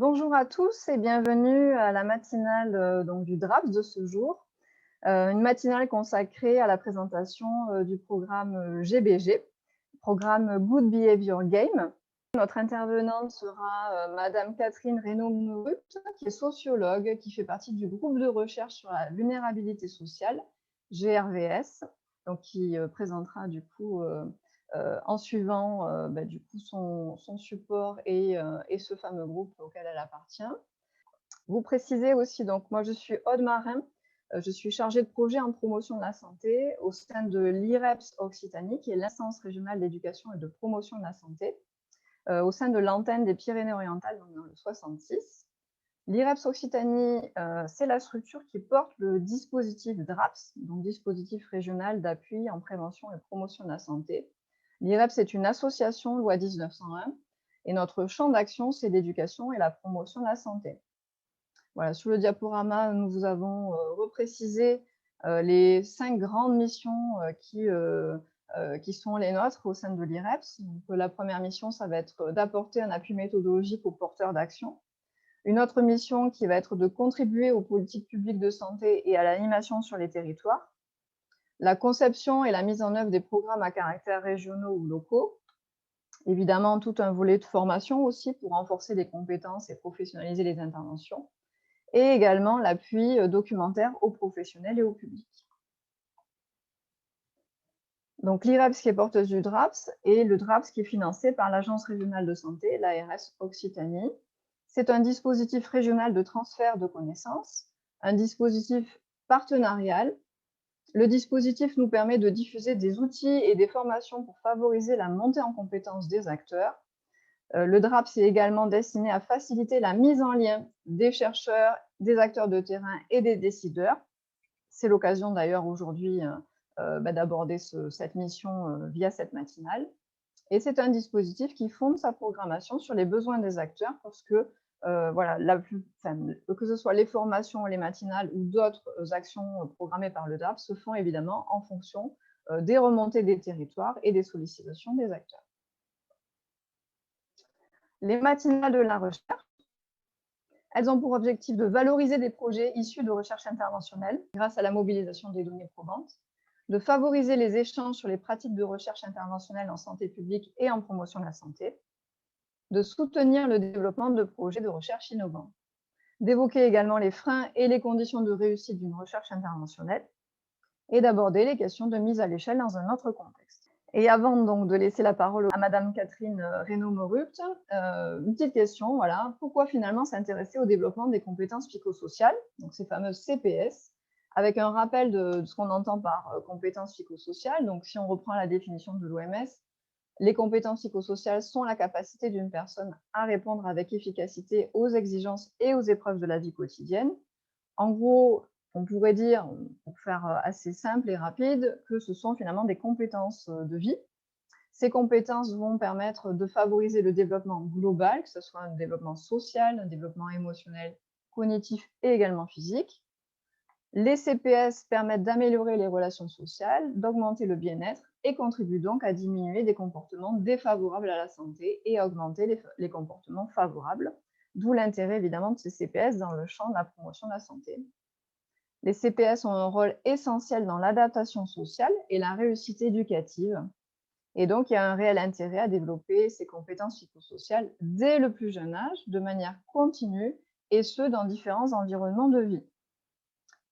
Bonjour à tous et bienvenue à la matinale donc du DRAPS de ce jour. Une matinale consacrée à la présentation du programme GBG, programme Good Behavior Game. Notre intervenante sera Madame Catherine Reynaud-Morupt, qui est sociologue, qui fait partie du groupe de recherche sur la vulnérabilité sociale, GRVS, donc qui présentera du coup en suivant du coup son support et ce fameux groupe auquel elle appartient. Vous précisez aussi, donc moi je suis Aude Marin, je suis chargée de projet en promotion de la santé au sein de l'IREPS Occitanie, qui est l'instance régionale d'éducation et de promotion de la santé, au sein de l'antenne des Pyrénées-Orientales, donc dans le 66. L'IREPS Occitanie, c'est la structure qui porte le dispositif DRAPS, donc dispositif régional d'appui en prévention et promotion de la santé. L'IREPS est une association loi 1901 et notre champ d'action, c'est l'éducation et la promotion de la santé. Voilà, sur le diaporama, nous vous avons reprécisé les 5 grandes missions qui sont les nôtres au sein de l'IREPS. Donc, la première mission, ça va être d'apporter un appui méthodologique aux porteurs d'action. Une autre mission qui va être de contribuer aux politiques publiques de santé et à l'animation sur les territoires. La conception et la mise en œuvre des programmes à caractère régionaux ou locaux. Évidemment, tout un volet de formation aussi pour renforcer les compétences et professionnaliser les interventions. Et également l'appui documentaire aux professionnels et au public. Donc l'IREPS qui est porteuse du DRAPS et le DRAPS qui est financé par l'Agence régionale de santé, l'ARS Occitanie. C'est un dispositif régional de transfert de connaissances, un dispositif partenarial. Le dispositif nous permet de diffuser des outils et des formations pour favoriser la montée en compétences des acteurs. Le DRAPS est également destiné à faciliter la mise en lien des chercheurs, des acteurs de terrain et des décideurs. C'est l'occasion d'ailleurs aujourd'hui d'aborder cette mission via cette matinale. Et c'est un dispositif qui fonde sa programmation sur les besoins des acteurs parce que voilà, que ce soit les formations, les matinales ou d'autres actions programmées par le DRAPS se font évidemment en fonction des remontées des territoires et des sollicitations des acteurs. Les matinales de la recherche, elles ont pour objectif de valoriser des projets issus de recherche interventionnelle grâce à la mobilisation des données probantes, de favoriser les échanges sur les pratiques de recherche interventionnelle en santé publique et en promotion de la santé, de soutenir le développement de projets de recherche innovants, d'évoquer également les freins et les conditions de réussite d'une recherche interventionnelle et d'aborder les questions de mise à l'échelle dans un autre contexte. Et avant donc de laisser la parole à Madame Catherine Reynaud-Morupt, une petite question, voilà, pourquoi finalement s'intéresser au développement des compétences psychosociales, donc ces fameuses CPS, avec un rappel de ce qu'on entend par compétences psychosociales. Donc si on reprend la définition de l'OMS, les compétences psychosociales sont la capacité d'une personne à répondre avec efficacité aux exigences et aux épreuves de la vie quotidienne. En gros, on pourrait dire, pour faire assez simple et rapide, que ce sont finalement des compétences de vie. Ces compétences vont permettre de favoriser le développement global, que ce soit un développement social, un développement émotionnel, cognitif et également physique. Les CPS permettent d'améliorer les relations sociales, d'augmenter le bien-être et contribuent donc à diminuer des comportements défavorables à la santé et à augmenter les comportements favorables, d'où l'intérêt évidemment de ces CPS dans le champ de la promotion de la santé. Les CPS ont un rôle essentiel dans l'adaptation sociale et la réussite éducative. Et donc, il y a un réel intérêt à développer ces compétences psychosociales dès le plus jeune âge, de manière continue, et ce, dans différents environnements de vie.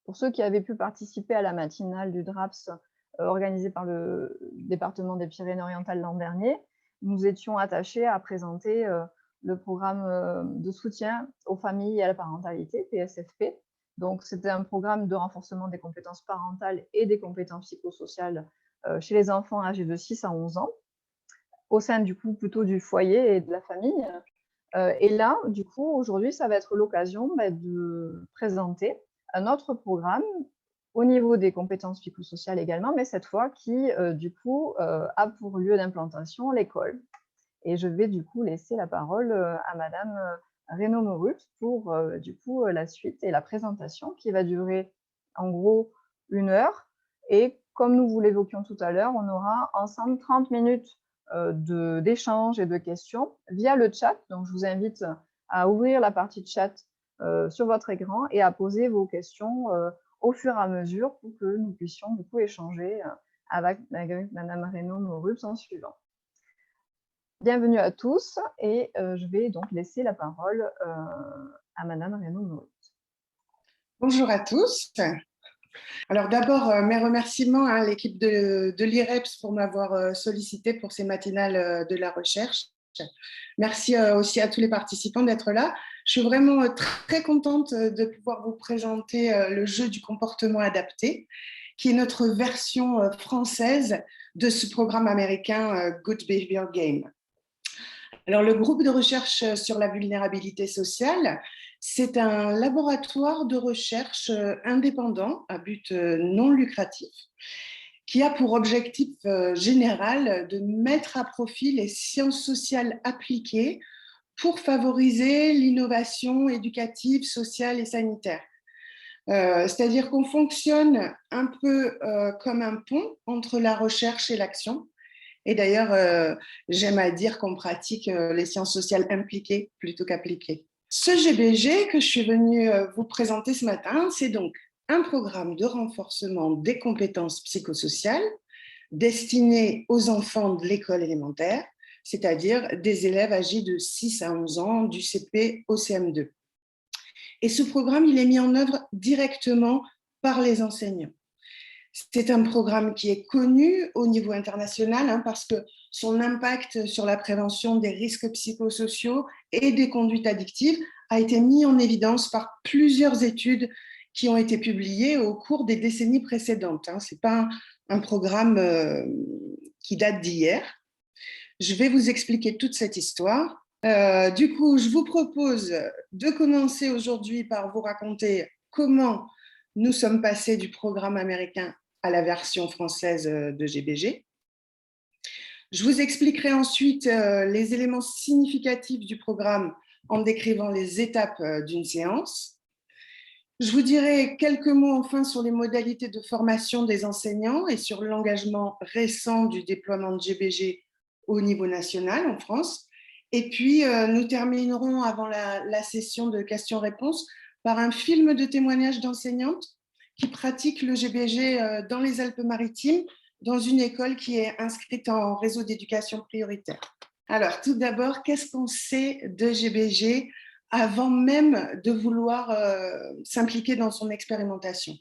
Pour ceux qui avaient pu participer à la matinale du DRAPS organisée par le département des Pyrénées-Orientales l'an dernier, nous étions attachés à présenter le programme de soutien aux familles et à la parentalité, PSFP. Donc, c'était un programme de renforcement des compétences parentales et des compétences psychosociales chez les enfants âgés de 6 à 11 ans, au sein du coup plutôt du foyer et de la famille. Et là, du coup, aujourd'hui, ça va être l'occasion de présenter un autre programme au niveau des compétences psychosociales également, mais cette fois qui, du coup, a pour lieu d'implantation l'école. Et je vais du coup laisser la parole à Madame Reynaud-Morupt pour du coup la suite et la présentation qui va durer en gros 1 heure. Et comme nous vous l'évoquions tout à l'heure, on aura ensemble 30 minutes d'échanges et de questions via le chat. Donc je vous invite à ouvrir la partie de chat sur votre écran et à poser vos questions au fur et à mesure pour que nous puissions du coup échanger avec Madame Reynaud-Maurupt en suivant. Bienvenue à tous et je vais donc laisser la parole à Madame Reynaud-Maurupt. Bonjour à tous. Alors d'abord, mes remerciements à l'équipe de l'IREPS pour m'avoir sollicité pour ces matinales de la recherche. Merci aussi à tous les participants d'être là. Je suis vraiment très contente de pouvoir vous présenter le jeu du comportement adapté, qui est notre version française de ce programme américain Good Behavior Game. Alors, le groupe de recherche sur la vulnérabilité sociale, c'est un laboratoire de recherche indépendant à but non lucratif qui a pour objectif général de mettre à profit les sciences sociales appliquées pour favoriser l'innovation éducative, sociale et sanitaire. C'est-à-dire qu'on fonctionne un peu comme un pont entre la recherche et l'action. Et d'ailleurs, j'aime à dire qu'on pratique les sciences sociales impliquées plutôt qu'appliquées. Ce GBG que je suis venue vous présenter ce matin, c'est donc un programme de renforcement des compétences psychosociales destiné aux enfants de l'école élémentaire, c'est-à-dire des élèves âgés de 6 à 11 ans, du CP au CM2. Et ce programme, il est mis en œuvre directement par les enseignants. C'est un programme qui est connu au niveau international parce que son impact sur la prévention des risques psychosociaux et des conduites addictives a été mis en évidence par plusieurs études qui ont été publiées au cours des décennies précédentes. Ce n'est pas un programme qui date d'hier. Je vais vous expliquer toute cette histoire. Du coup, je vous propose de commencer aujourd'hui par vous raconter comment nous sommes passés du programme américain à la version française de GBG. Je vous expliquerai ensuite les éléments significatifs du programme en décrivant les étapes d'une séance. Je vous dirai quelques mots enfin sur les modalités de formation des enseignants et sur l'engagement récent du déploiement de GBG au niveau national en France. Et puis, nous terminerons avant la session de questions-réponses par un film de témoignages d'enseignantes qui pratiquent le GBG dans les Alpes-Maritimes, dans une école qui est inscrite en réseau d'éducation prioritaire. Alors, tout d'abord, qu'est-ce qu'on sait de GBG avant même de vouloir s'impliquer dans son expérimentation?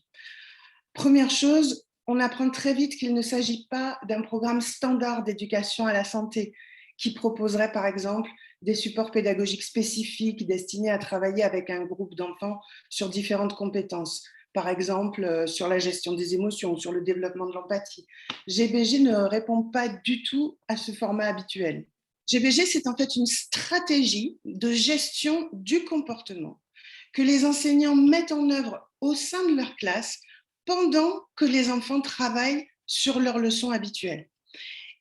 Première chose, on apprend très vite qu'il ne s'agit pas d'un programme standard d'éducation à la santé qui proposerait par exemple des supports pédagogiques spécifiques destinés à travailler avec un groupe d'enfants sur différentes compétences, par exemple sur la gestion des émotions, sur le développement de l'empathie. GBG ne répond pas du tout à ce format habituel. GBG, c'est en fait une stratégie de gestion du comportement que les enseignants mettent en œuvre au sein de leur classe pendant que les enfants travaillent sur leurs leçons habituelles.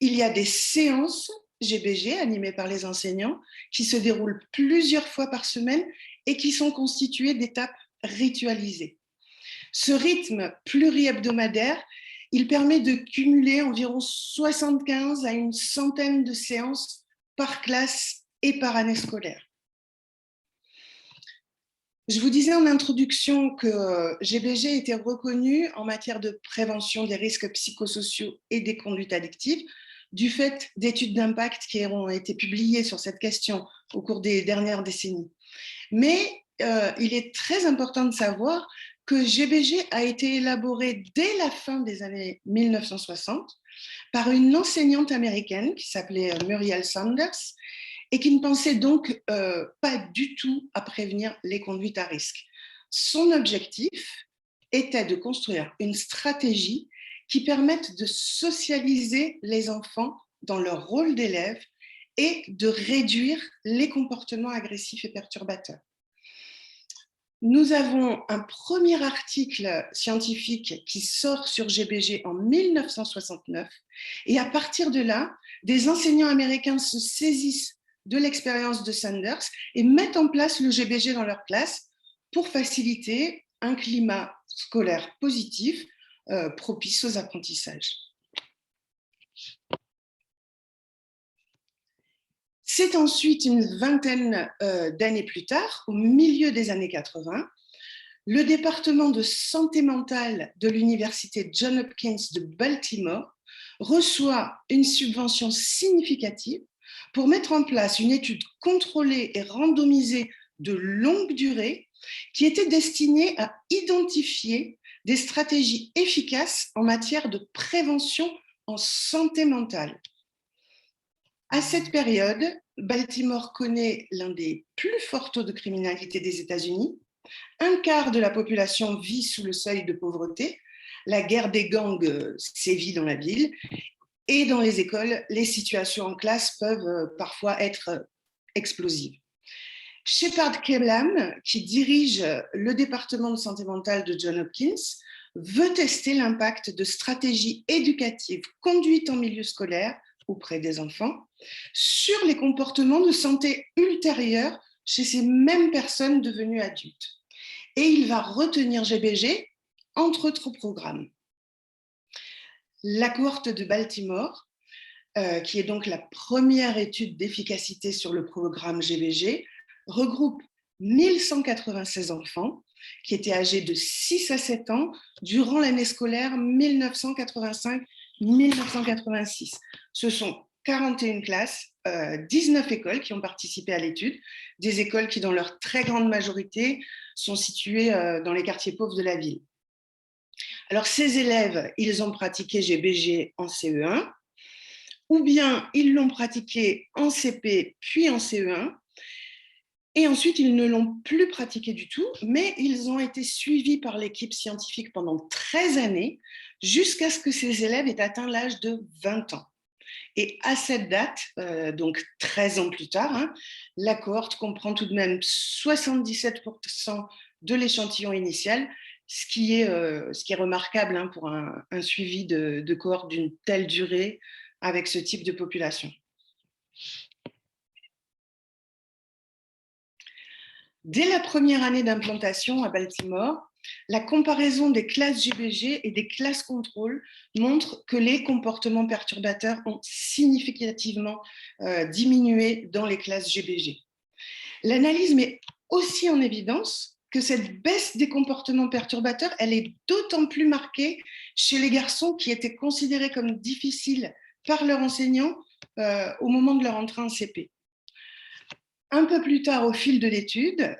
Il y a des séances GBG animées par les enseignants qui se déroulent plusieurs fois par semaine et qui sont constituées d'étapes ritualisées. Ce rythme pluri-hebdomadaire, il permet de cumuler environ 75 à une centaine de séances par classe et par année scolaire. Je vous disais en introduction que GBG était reconnu en matière de prévention des risques psychosociaux et des conduites addictives du fait d'études d'impact qui ont été publiées sur cette question au cours des dernières décennies. Mais il est très important de savoir que GBG a été élaboré dès la fin des années 1960 par une enseignante américaine qui s'appelait Muriel Sanders et qui ne pensait donc pas du tout à prévenir les conduites à risque. Son objectif était de construire une stratégie qui permette de socialiser les enfants dans leur rôle d'élève et de réduire les comportements agressifs et perturbateurs. Nous avons un premier article scientifique qui sort sur GBG en 1969 et à partir de là, des enseignants américains se saisissent de l'expérience de Sanders et mettent en place le GBG dans leur classe pour faciliter un climat scolaire positif propice aux apprentissages. C'est ensuite une vingtaine d'années plus tard, au milieu des années 80, le département de santé mentale de l'université Johns Hopkins de Baltimore reçoit une subvention significative pour mettre en place une étude contrôlée et randomisée de longue durée qui était destinée à identifier des stratégies efficaces en matière de prévention en santé mentale. À cette période, Baltimore connaît l'un des plus forts taux de criminalité des États-Unis. Un quart de la population vit sous le seuil de pauvreté. La guerre des gangs sévit dans la ville. Et dans les écoles, les situations en classe peuvent parfois être explosives. Shepard Kellam, qui dirige le département de santé mentale de Johns Hopkins, veut tester l'impact de stratégies éducatives conduites en milieu scolaire auprès des enfants sur les comportements de santé ultérieurs chez ces mêmes personnes devenues adultes. Et il va retenir GBG entre autres programmes. La cohorte de Baltimore, qui est donc la première étude d'efficacité sur le programme GBG, regroupe 1196 enfants qui étaient âgés de 6 à 7 ans durant l'année scolaire 1985-1986. Ce sont 41 classes, 19 écoles qui ont participé à l'étude, des écoles qui, dans leur très grande majorité, sont situées dans les quartiers pauvres de la ville. Alors, ces élèves, ils ont pratiqué GBG en CE1, ou bien ils l'ont pratiqué en CP puis en CE1, et ensuite ils ne l'ont plus pratiqué du tout, mais ils ont été suivis par l'équipe scientifique pendant 13 années, jusqu'à ce que ces élèves aient atteint l'âge de 20 ans. Et à cette date, donc 13 ans plus tard, la cohorte comprend tout de même 77% de l'échantillon initial, ce qui est remarquable pour un suivi de cohorte d'une telle durée avec ce type de population. Dès la première année d'implantation à Baltimore, la comparaison des classes GBG et des classes contrôle montre que les comportements perturbateurs ont significativement diminué dans les classes GBG. L'analyse met aussi en évidence que cette baisse des comportements perturbateurs, elle est d'autant plus marquée chez les garçons qui étaient considérés comme difficiles par leurs enseignants au moment de leur entrée en CP. Un peu plus tard, au fil de l'étude,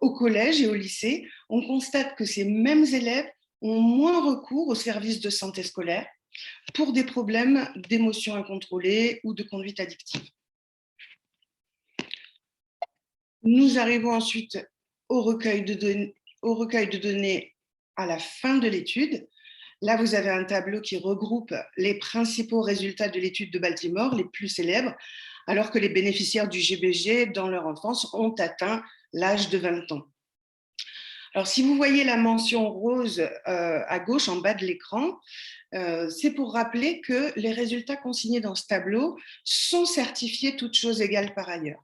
au collège et au lycée, on constate que ces mêmes élèves ont moins recours aux services de santé scolaire pour des problèmes d'émotions incontrôlées ou de conduite addictive. Nous arrivons ensuite au recueil de données à la fin de l'étude. Là, vous avez un tableau qui regroupe les principaux résultats de l'étude de Baltimore, les plus célèbres, alors que les bénéficiaires du GBG dans leur enfance ont atteint l'âge de 20 ans. Alors, si vous voyez la mention rose à gauche, en bas de l'écran, c'est pour rappeler que les résultats consignés dans ce tableau sont certifiés toutes choses égales par ailleurs.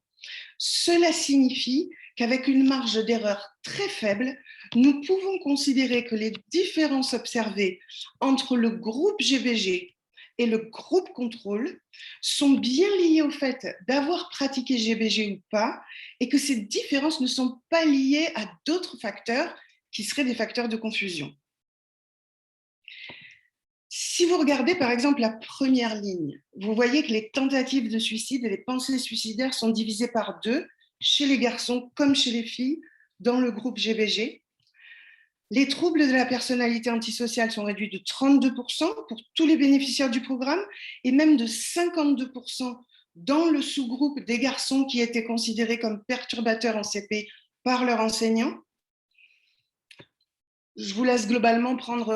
Cela signifie qu'avec une marge d'erreur très faible, nous pouvons considérer que les différences observées entre le groupe GBG et le groupe contrôle sont bien liées au fait d'avoir pratiqué GBG ou pas, et que ces différences ne sont pas liées à d'autres facteurs qui seraient des facteurs de confusion. Si vous regardez par exemple la première ligne, vous voyez que les tentatives de suicide et les pensées suicidaires sont divisées par 2 chez les garçons comme chez les filles dans le groupe GBG. Les troubles de la personnalité antisociale sont réduits de 32% pour tous les bénéficiaires du programme et même de 52% dans le sous-groupe des garçons qui étaient considérés comme perturbateurs en CP par leurs enseignants. Je vous laisse globalement prendre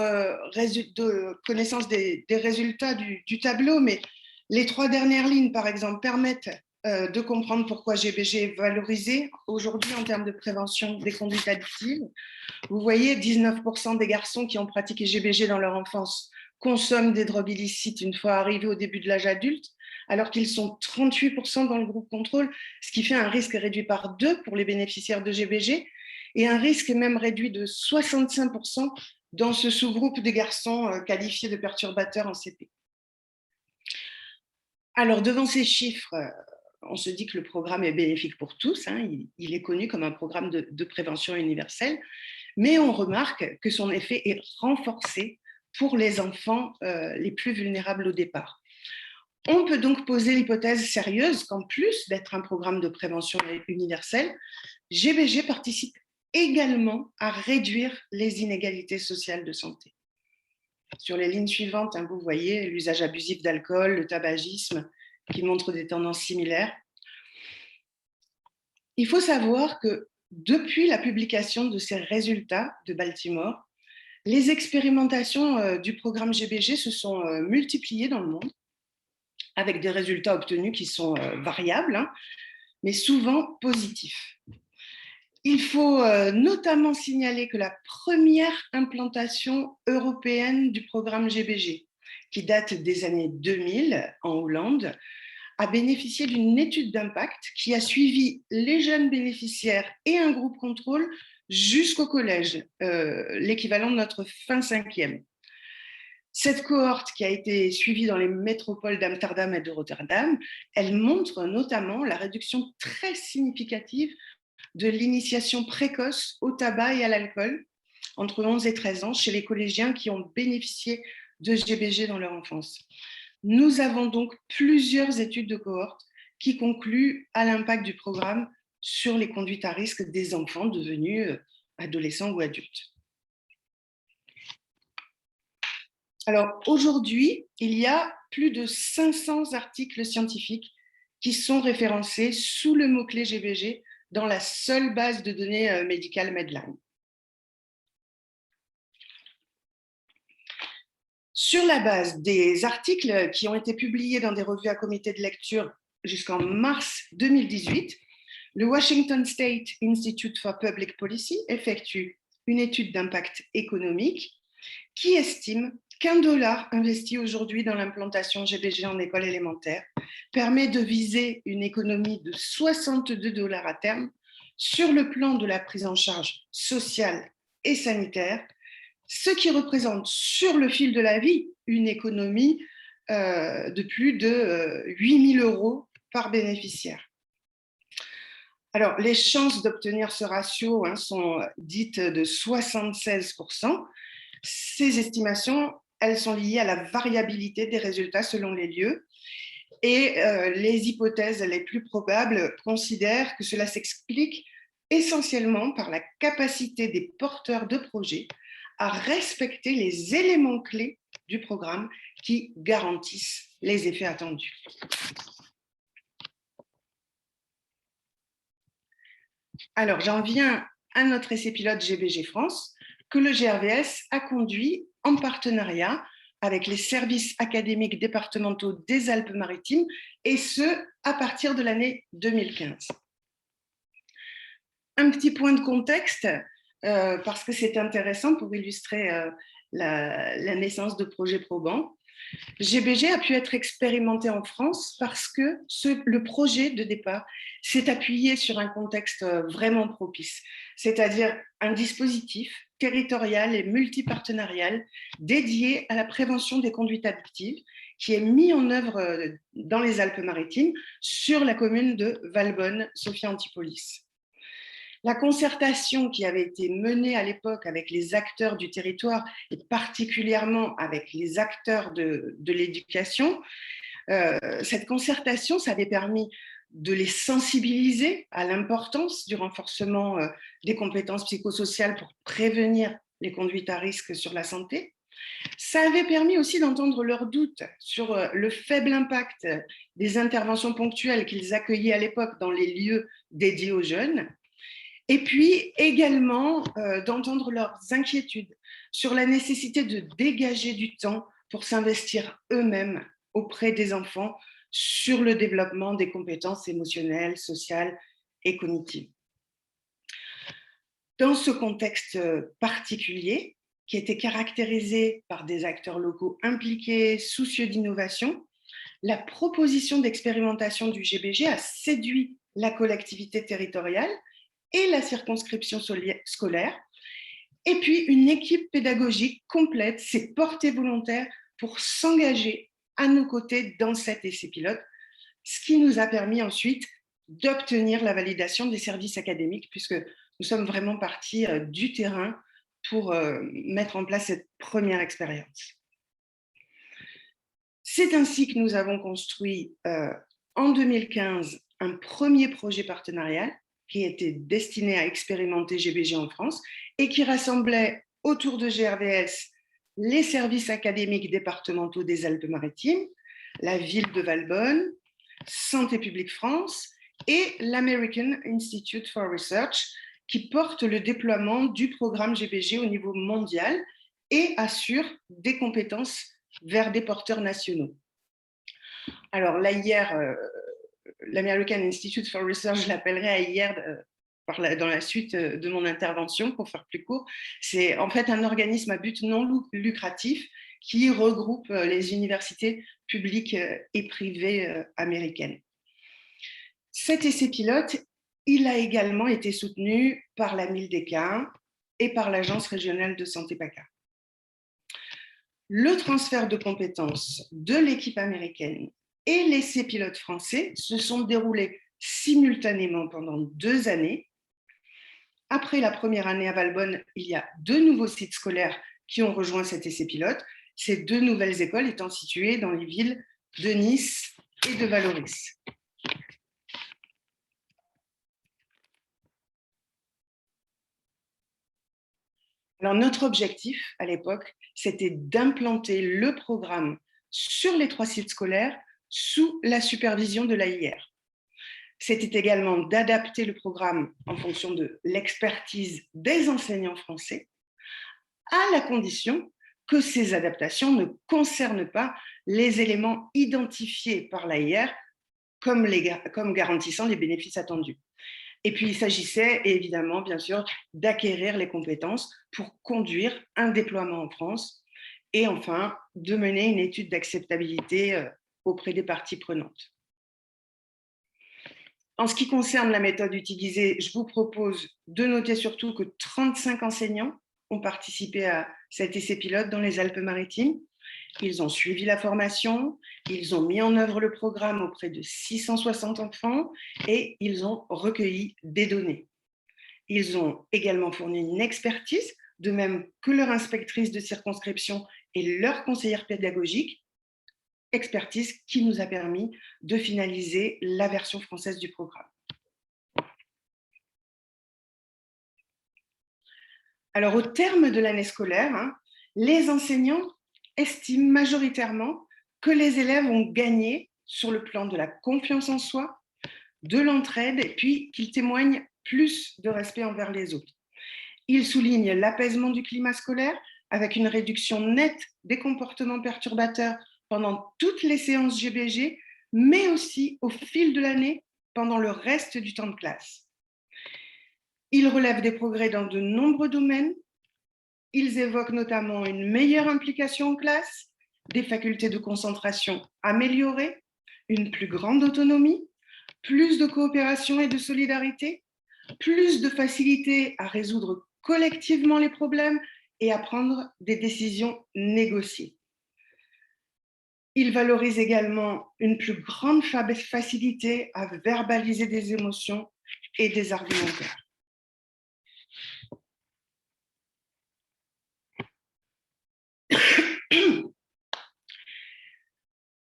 connaissance des résultats du tableau, mais les 3 dernières lignes, par exemple, permettent de comprendre pourquoi GBG est valorisé aujourd'hui en termes de prévention des conduites addictives. Vous voyez, 19% des garçons qui ont pratiqué GBG dans leur enfance consomment des drogues illicites une fois arrivés au début de l'âge adulte, alors qu'ils sont 38% dans le groupe contrôle, ce qui fait un risque réduit par 2 pour les bénéficiaires de GBG, et un risque même réduit de 65% dans ce sous-groupe des garçons qualifiés de perturbateurs en CP. Alors, devant ces chiffres, on se dit que le programme est bénéfique pour tous, hein, il est connu comme un programme de prévention universelle, mais on remarque que son effet est renforcé pour les enfants les plus vulnérables au départ. On peut donc poser l'hypothèse sérieuse qu'en plus d'être un programme de prévention universelle, GBG participe également à réduire les inégalités sociales de santé. Sur les lignes suivantes, hein, vous voyez l'usage abusif d'alcool, le tabagisme, qui montrent des tendances similaires. Il faut savoir que depuis la publication de ces résultats de Baltimore, les expérimentations du programme GBG se sont multipliées dans le monde, avec des résultats obtenus qui sont variables, hein, mais souvent positifs. Il faut notamment signaler que la première implantation européenne du programme GBG, qui date des années 2000 en Hollande, a bénéficié d'une étude d'impact qui a suivi les jeunes bénéficiaires et un groupe contrôle jusqu'au collège, l'équivalent de notre fin cinquième. Cette cohorte qui a été suivie dans les métropoles d'Amsterdam et de Rotterdam, elle montre notamment la réduction très significative de l'initiation précoce au tabac et à l'alcool entre 11 et 13 ans chez les collégiens qui ont bénéficié de GBG dans leur enfance. Nous avons donc plusieurs études de cohorte qui concluent à l'impact du programme sur les conduites à risque des enfants devenus adolescents ou adultes. Alors aujourd'hui, il y a plus de 500 articles scientifiques qui sont référencés sous le mot-clé GBG dans la seule base de données médicale Medline. Sur la base des articles qui ont été publiés dans des revues à comité de lecture jusqu'en mars 2018, le Washington State Institute for Public Policy effectue une étude d'impact économique qui estime qu'$1 investi aujourd'hui dans l'implantation GBG en école élémentaire permet de viser une économie de $62 à terme sur le plan de la prise en charge sociale et sanitaire, ce qui représente sur le fil de la vie une économie de plus de 8 000 € par bénéficiaire. Alors, les chances d'obtenir ce ratio sont dites de 76%. Ces estimations, elles sont liées à la variabilité des résultats selon les lieux et les hypothèses les plus probables considèrent que cela s'explique essentiellement par la capacité des porteurs de projets à respecter les éléments clés du programme qui garantissent les effets attendus. Alors, j'en viens à notre essai pilote GBG France, que le GRVS a conduit en partenariat avec les services académiques départementaux des Alpes-Maritimes, et ce, à partir de l'année 2015. Un petit point de contexte, parce que c'est intéressant pour illustrer la naissance de projets probants. GBG a pu être expérimenté en France parce que le projet de départ s'est appuyé sur un contexte vraiment propice, c'est-à-dire un dispositif territorial et multipartenarial dédié à la prévention des conduites addictives qui est mis en œuvre dans les Alpes-Maritimes sur la commune de Valbonne-Sophia-Antipolis. La concertation qui avait été menée à l'époque avec les acteurs du territoire et particulièrement avec les acteurs de l'éducation, cette concertation, ça avait permis de les sensibiliser à l'importance du renforcement des compétences psychosociales pour prévenir les conduites à risque sur la santé. Ça avait permis aussi d'entendre leurs doutes sur le faible impact des interventions ponctuelles qu'ils accueillaient à l'époque dans les lieux dédiés aux jeunes. Et puis également d'entendre leurs inquiétudes sur la nécessité de dégager du temps pour s'investir eux-mêmes auprès des enfants sur le développement des compétences émotionnelles, sociales et cognitives. Dans ce contexte particulier, qui était caractérisé par des acteurs locaux impliqués, soucieux d'innovation, la proposition d'expérimentation du GBG a séduit la collectivité territoriale et la circonscription scolaire. Et puis, une équipe pédagogique complète s'est portée volontaire pour s'engager à nos côtés dans cet essai pilote, ce qui nous a permis ensuite d'obtenir la validation des services académiques, puisque nous sommes vraiment partis du terrain pour mettre en place cette première expérience. C'est ainsi que nous avons construit en 2015 un premier projet partenarial qui était destiné à expérimenter GBG en France et qui rassemblait autour de GRDS les services académiques départementaux des Alpes-Maritimes, la ville de Valbonne, Santé publique France et l'American Institute for Research, qui porte le déploiement du programme GBG au niveau mondial et assure des compétences vers des porteurs nationaux. Alors l'AIR, l'American Institute for Research, je l'appellerai AIR dans la suite de mon intervention, pour faire plus court. C'est en fait un organisme à but non lucratif qui regroupe les universités publiques et privées américaines. Cet essai pilote, il a également été soutenu par la MILDECA et par l'Agence régionale de santé PACA. Le transfert de compétences de l'équipe américaine et l'essai pilote français se sont déroulés simultanément pendant 2 années. Après la première année à Valbonne, il y a 2 nouveaux sites scolaires qui ont rejoint cet essai pilote, ces 2 nouvelles écoles étant situées dans les villes de Nice et de Vallauris. Alors, notre objectif à l'époque, c'était d'implanter le programme sur les 3 sites scolaires sous la supervision de l'AIR. C'était également d'adapter le programme en fonction de l'expertise des enseignants français, à la condition que ces adaptations ne concernent pas les éléments identifiés par l'AIR comme garantissant les bénéfices attendus. Et puis, il s'agissait évidemment, bien sûr, d'acquérir les compétences pour conduire un déploiement en France et enfin, de mener une étude d'acceptabilité auprès des parties prenantes. En ce qui concerne la méthode utilisée, je vous propose de noter surtout que 35 enseignants ont participé à cet essai pilote dans les Alpes-Maritimes. Ils ont suivi la formation, ils ont mis en œuvre le programme auprès de 660 enfants et ils ont recueilli des données. Ils ont également fourni une expertise, de même que leur inspectrice de circonscription et leur conseillère pédagogique, expertise qui nous a permis de finaliser la version française du programme. Alors, au terme de l'année scolaire, les enseignants estiment majoritairement que les élèves ont gagné sur le plan de la confiance en soi, de l'entraide, et puis qu'ils témoignent plus de respect envers les autres. Ils soulignent l'apaisement du climat scolaire avec une réduction nette des comportements perturbateurs pendant toutes les séances GBG, mais aussi au fil de l'année pendant le reste du temps de classe. Ils relèvent des progrès dans de nombreux domaines. Ils évoquent notamment une meilleure implication en classe, des facultés de concentration améliorées, une plus grande autonomie, plus de coopération et de solidarité, plus de facilité à résoudre collectivement les problèmes et à prendre des décisions négociées. Ils valorisent également une plus grande facilité à verbaliser des émotions et des argumentaires.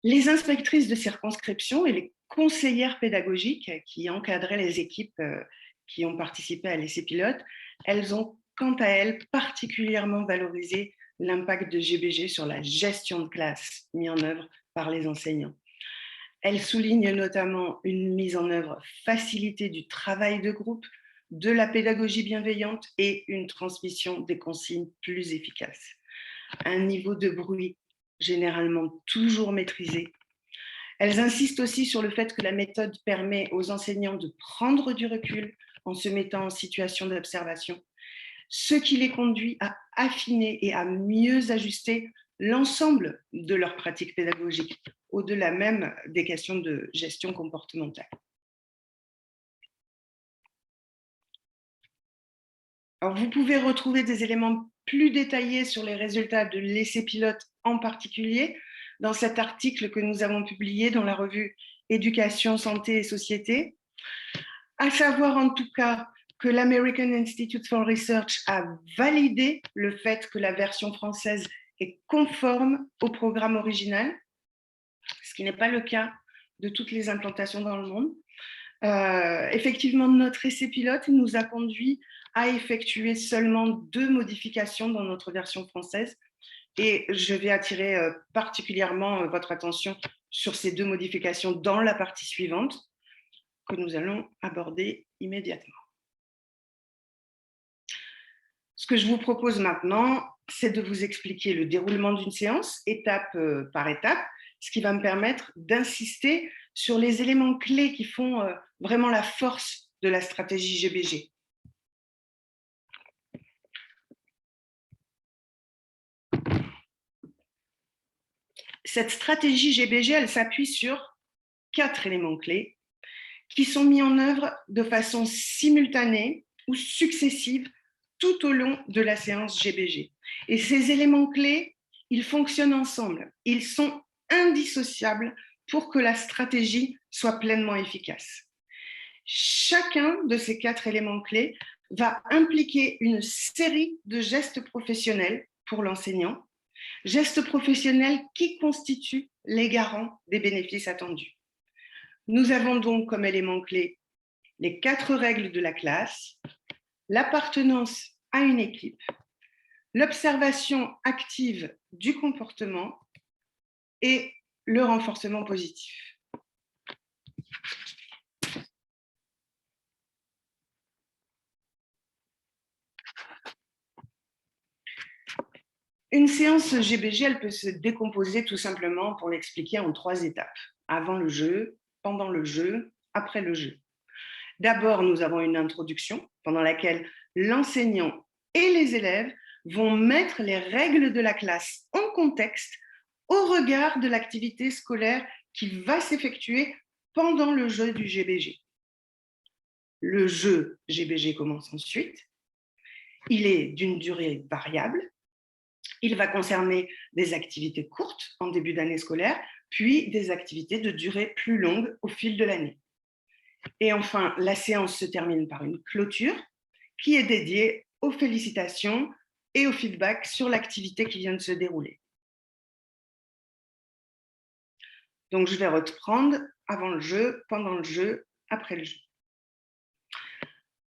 Les inspectrices de circonscription et les conseillères pédagogiques qui encadraient les équipes qui ont participé à l'essai pilote, elles ont quant à elles particulièrement valorisé l'impact de GBG sur la gestion de classe mise en œuvre par les enseignants. Elles soulignent notamment une mise en œuvre facilitée du travail de groupe, de la pédagogie bienveillante et une transmission des consignes plus efficace. Un niveau de bruit généralement toujours maîtrisé. Elles insistent aussi sur le fait que la méthode permet aux enseignants de prendre du recul en se mettant en situation d'observation, ce qui les conduit à affiner et à mieux ajuster l'ensemble de leurs pratiques pédagogiques, au-delà même des questions de gestion comportementale. Alors, vous pouvez retrouver des éléments plus détaillés sur les résultats de l'essai pilote en particulier dans cet article que nous avons publié dans la revue éducation, santé et société. À savoir en tout cas que l'American Institute for Research a validé le fait que la version française est conforme au programme original, ce qui n'est pas le cas de toutes les implantations dans le monde. Effectivement, notre essai pilote nous a conduit à effectuer seulement 2 modifications dans notre version française. Et je vais attirer particulièrement votre attention sur ces 2 modifications dans la partie suivante que nous allons aborder immédiatement. Ce que je vous propose maintenant, c'est de vous expliquer le déroulement d'une séance, étape par étape, ce qui va me permettre d'insister sur les éléments clés qui font vraiment la force de la stratégie GBG. Cette stratégie GBG, elle s'appuie sur 4 éléments clés qui sont mis en œuvre de façon simultanée ou successive tout au long de la séance GBG. Et ces éléments clés, ils fonctionnent ensemble. Ils sont indissociables pour que la stratégie soit pleinement efficace. Chacun de ces 4 éléments clés va impliquer une série de gestes professionnels pour l'enseignant, gestes professionnels qui constituent les garants des bénéfices attendus. Nous avons donc comme éléments clés les 4 règles de la classe, l'appartenance à une équipe, l'observation active du comportement et le renforcement positif. Une séance GBG, elle peut se décomposer tout simplement, pour l'expliquer, en 3 étapes. Avant le jeu, pendant le jeu, après le jeu. D'abord, nous avons une introduction pendant laquelle l'enseignant et les élèves vont mettre les règles de la classe en contexte au regard de l'activité scolaire qui va s'effectuer pendant le jeu du GBG. Le jeu GBG commence ensuite. Il est d'une durée variable. Il va concerner des activités courtes en début d'année scolaire, puis des activités de durée plus longue au fil de l'année. Et enfin, la séance se termine par une clôture qui est dédiée aux félicitations et au feedback sur l'activité qui vient de se dérouler. Donc, je vais reprendre avant le jeu, pendant le jeu, après le jeu.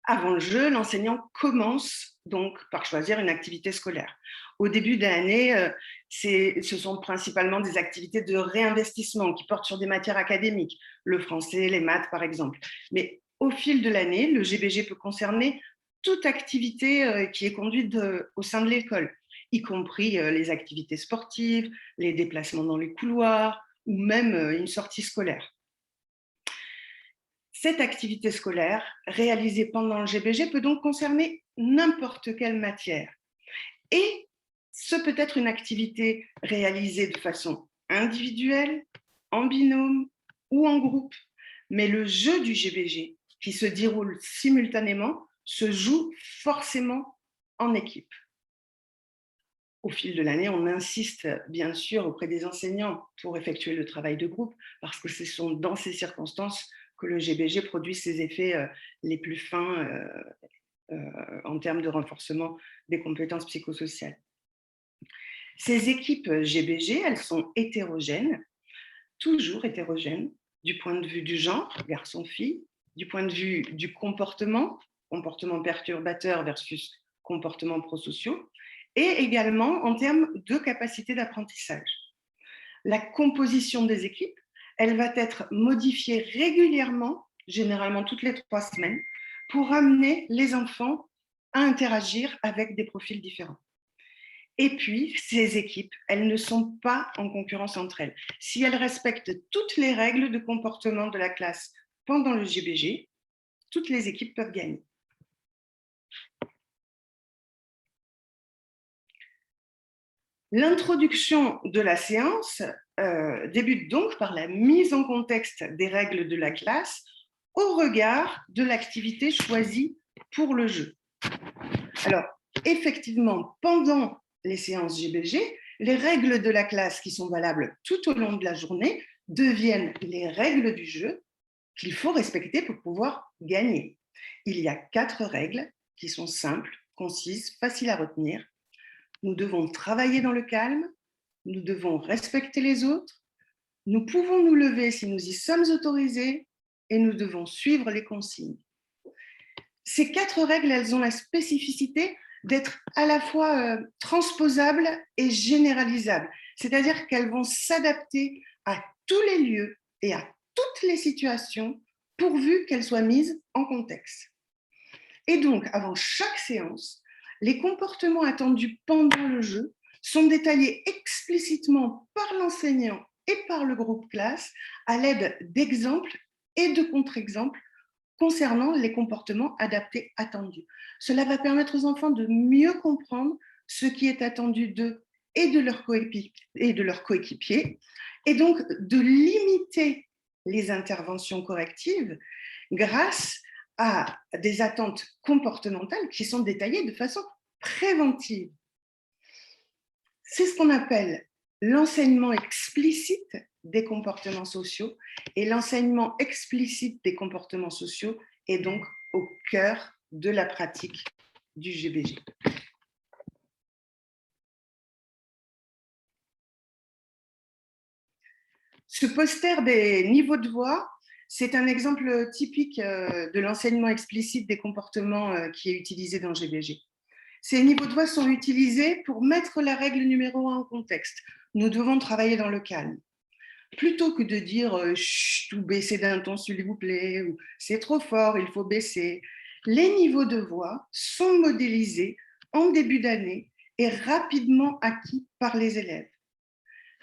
Avant le jeu, l'enseignant commence donc par choisir une activité scolaire. Au début de l'année, ce sont principalement des activités de réinvestissement qui portent sur des matières académiques, le français, les maths par exemple. Mais au fil de l'année, le GBG peut concerner toute activité qui est conduite au sein de l'école, y compris les activités sportives, les déplacements dans les couloirs ou même une sortie scolaire. Cette activité scolaire réalisée pendant le GBG peut donc concerner n'importe quelle matière. Et ce peut être une activité réalisée de façon individuelle, en binôme ou en groupe. Mais le jeu du GBG, qui se déroule simultanément, se joue forcément en équipe. Au fil de l'année, on insiste bien sûr auprès des enseignants pour effectuer le travail de groupe, parce que ce sont dans ces circonstances que le GBG produit ses effets les plus fins en termes de renforcement des compétences psychosociales. Ces équipes GBG, elles sont hétérogènes, toujours hétérogènes, du point de vue du genre, garçon-fille, du point de vue du comportement perturbateur versus comportements prosociaux, et également en termes de capacité d'apprentissage. La composition des équipes, elle va être modifiée régulièrement, généralement toutes les 3 semaines, pour amener les enfants à interagir avec des profils différents. Et puis, ces équipes, elles ne sont pas en concurrence entre elles. Si elles respectent toutes les règles de comportement de la classe pendant le GBG, toutes les équipes peuvent gagner. L'introduction de la séance débute donc par la mise en contexte des règles de la classe au regard de l'activité choisie pour le jeu. Alors, effectivement, pendant les séances GBG, les règles de la classe qui sont valables tout au long de la journée deviennent les règles du jeu qu'il faut respecter pour pouvoir gagner. Il y a 4 règles qui sont simples, concises, faciles à retenir. Nous devons travailler dans le calme, nous devons respecter les autres, nous pouvons nous lever si nous y sommes autorisés et nous devons suivre les consignes. Ces 4 règles, elles ont la spécificité d'être à la fois transposables et généralisables, c'est-à-dire qu'elles vont s'adapter à tous les lieux et à toutes les situations pourvu qu'elles soient mises en contexte. Et donc, avant chaque séance, les comportements attendus pendant le jeu sont détaillés explicitement par l'enseignant et par le groupe classe à l'aide d'exemples et de contre-exemples concernant les comportements adaptés attendus. Cela va permettre aux enfants de mieux comprendre ce qui est attendu d'eux et de leurs coéquipiers, et donc de limiter les interventions correctives grâce à des attentes comportementales qui sont détaillées de façon préventive. C'est ce qu'on appelle l'enseignement explicite des comportements sociaux, et l'enseignement explicite des comportements sociaux est donc au cœur de la pratique du GBG. Ce poster des niveaux de voix, c'est un exemple typique de l'enseignement explicite des comportements qui est utilisé dans GBG. Ces niveaux de voix sont utilisés pour mettre la règle numéro 1 en contexte. Nous devons travailler dans le calme. Plutôt que de dire « chut, ou baissez d'un ton s'il vous plaît » ou « c'est trop fort, il faut baisser », les niveaux de voix sont modélisés en début d'année et rapidement acquis par les élèves.